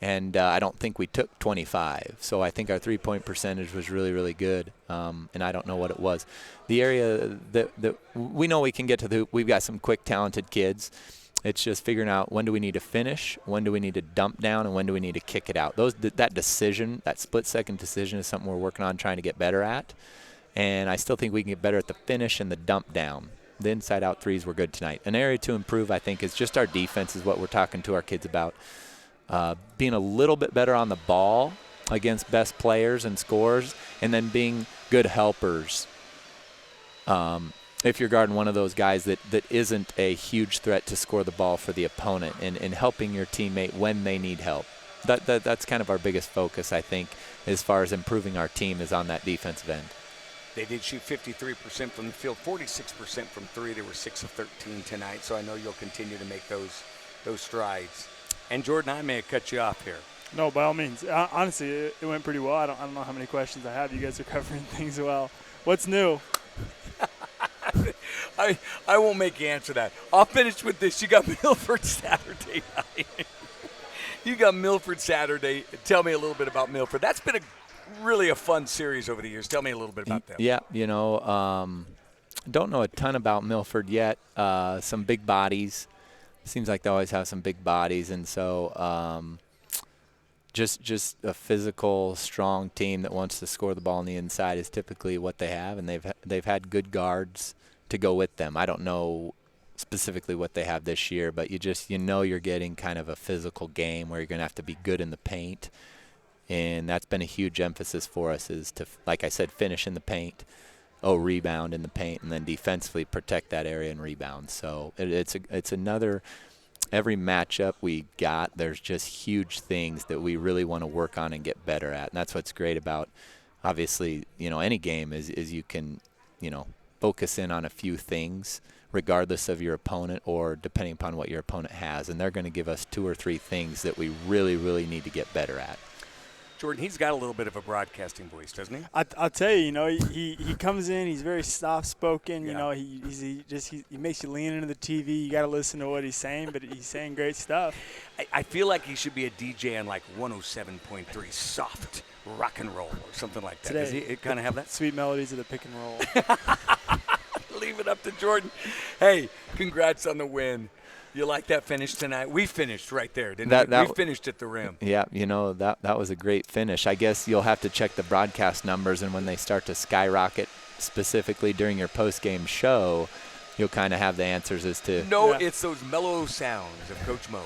And I don't think we took 25. So I think our three-point percentage was really, really good. And I don't know what it was. The area that we know we can get to the hoop, we've got some quick, talented kids. It's just figuring out when do we need to finish, when do we need to dump down, and when do we need to kick it out. That decision, that split-second decision, is something we're working on trying to get better at. And I still think we can get better at the finish and the dump down. The inside-out threes were good tonight. An area to improve, I think, is just our defense is what we're talking to our kids about. Being a little bit better on the ball against best players and scorers, and then being good helpers. If you're guarding one of those guys that isn't a huge threat to score the ball for the opponent, and helping your teammate when they need help. That's kind of our biggest focus, I think, as far as improving our team, is on that defensive end. They did shoot 53% from the field, 46% from 3. They were 6 of 13 tonight, so I know you'll continue to make those strides. And Jordan, I may have cut you off here. No, by all means. Honestly, it went pretty well. I don't know how many questions I have. You guys are covering things well. What's new? I won't make you answer that. I'll finish with this. You got Milford Saturday night. You got Milford Saturday. Tell me a little bit about Milford. That's been really a fun series over the years. Tell me a little bit about them. Yeah, don't know a ton about Milford yet. Some big bodies. Seems like they always have some big bodies, and so just a physical, strong team that wants to score the ball on the inside is typically what they have, and they've had good guards to go with them. I don't know specifically what they have this year, but you're getting kind of a physical game where you're going to have to be good in the paint, and that's been a huge emphasis for us is to, like I said, finish in the paint, rebound in the paint, and then defensively protect that area and rebound. So it's another – every matchup we got, there's just huge things that we really want to work on and get better at, and that's what's great about, obviously, any game is you can, focus in on a few things regardless of your opponent or depending upon what your opponent has, and they're going to give us 2 or 3 things that we really, really need to get better at. Jordan, he's got a little bit of a broadcasting voice, doesn't he? I'll tell you, he comes in, he's very soft-spoken, Yeah. he makes you lean into the TV. You got to listen to what he's saying, but he's saying great stuff. I feel like he should be a DJ on like 107.3 soft rock and roll or something like that. Does he kind of have that? Sweet melodies of the pick and roll. Leave it up to Jordan. Hey, congrats on the win. You like that finish tonight? We finished right there, didn't we? We finished at the rim. Yeah, that was a great finish. I guess you'll have to check the broadcast numbers, and when they start to skyrocket specifically during your post-game show, you'll kind of have the answers as to. No, it's those mellow sounds of Coach Mo.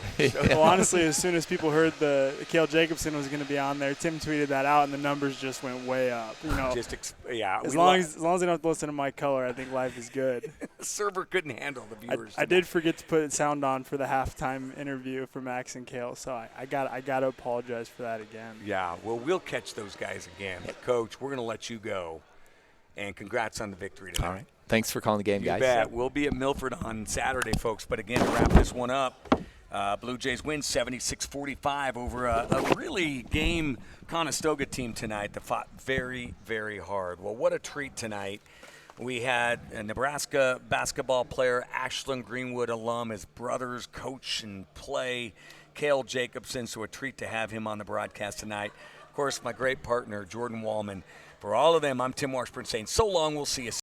Well, honestly, as soon as people heard the Cale Jacobsen was going to be on there, Tim tweeted that out, and the numbers just went way up. As long as they don't have to listen to my color, I think life is good. The server couldn't handle the viewers. I did forget to put sound on for the halftime interview for Max and Cale, so I got to apologize for that again. Yeah, well, we'll catch those guys again. Coach, we're going to let you go, and congrats on the victory tonight. All right. Thanks for calling the game, guys. You bet. We'll be at Milford on Saturday, folks. But again, to wrap this one up, Blue Jays win 76-45 over a really game Conestoga team tonight that fought very, very hard. Well, what a treat tonight. We had a Nebraska basketball player, Ashland-Greenwood alum, his brother's coach and play, Cale Jacobsen, so a treat to have him on the broadcast tonight. Of course, my great partner, Jordan Wallman. For all of them, I'm Tim Washburn saying so long. We'll see you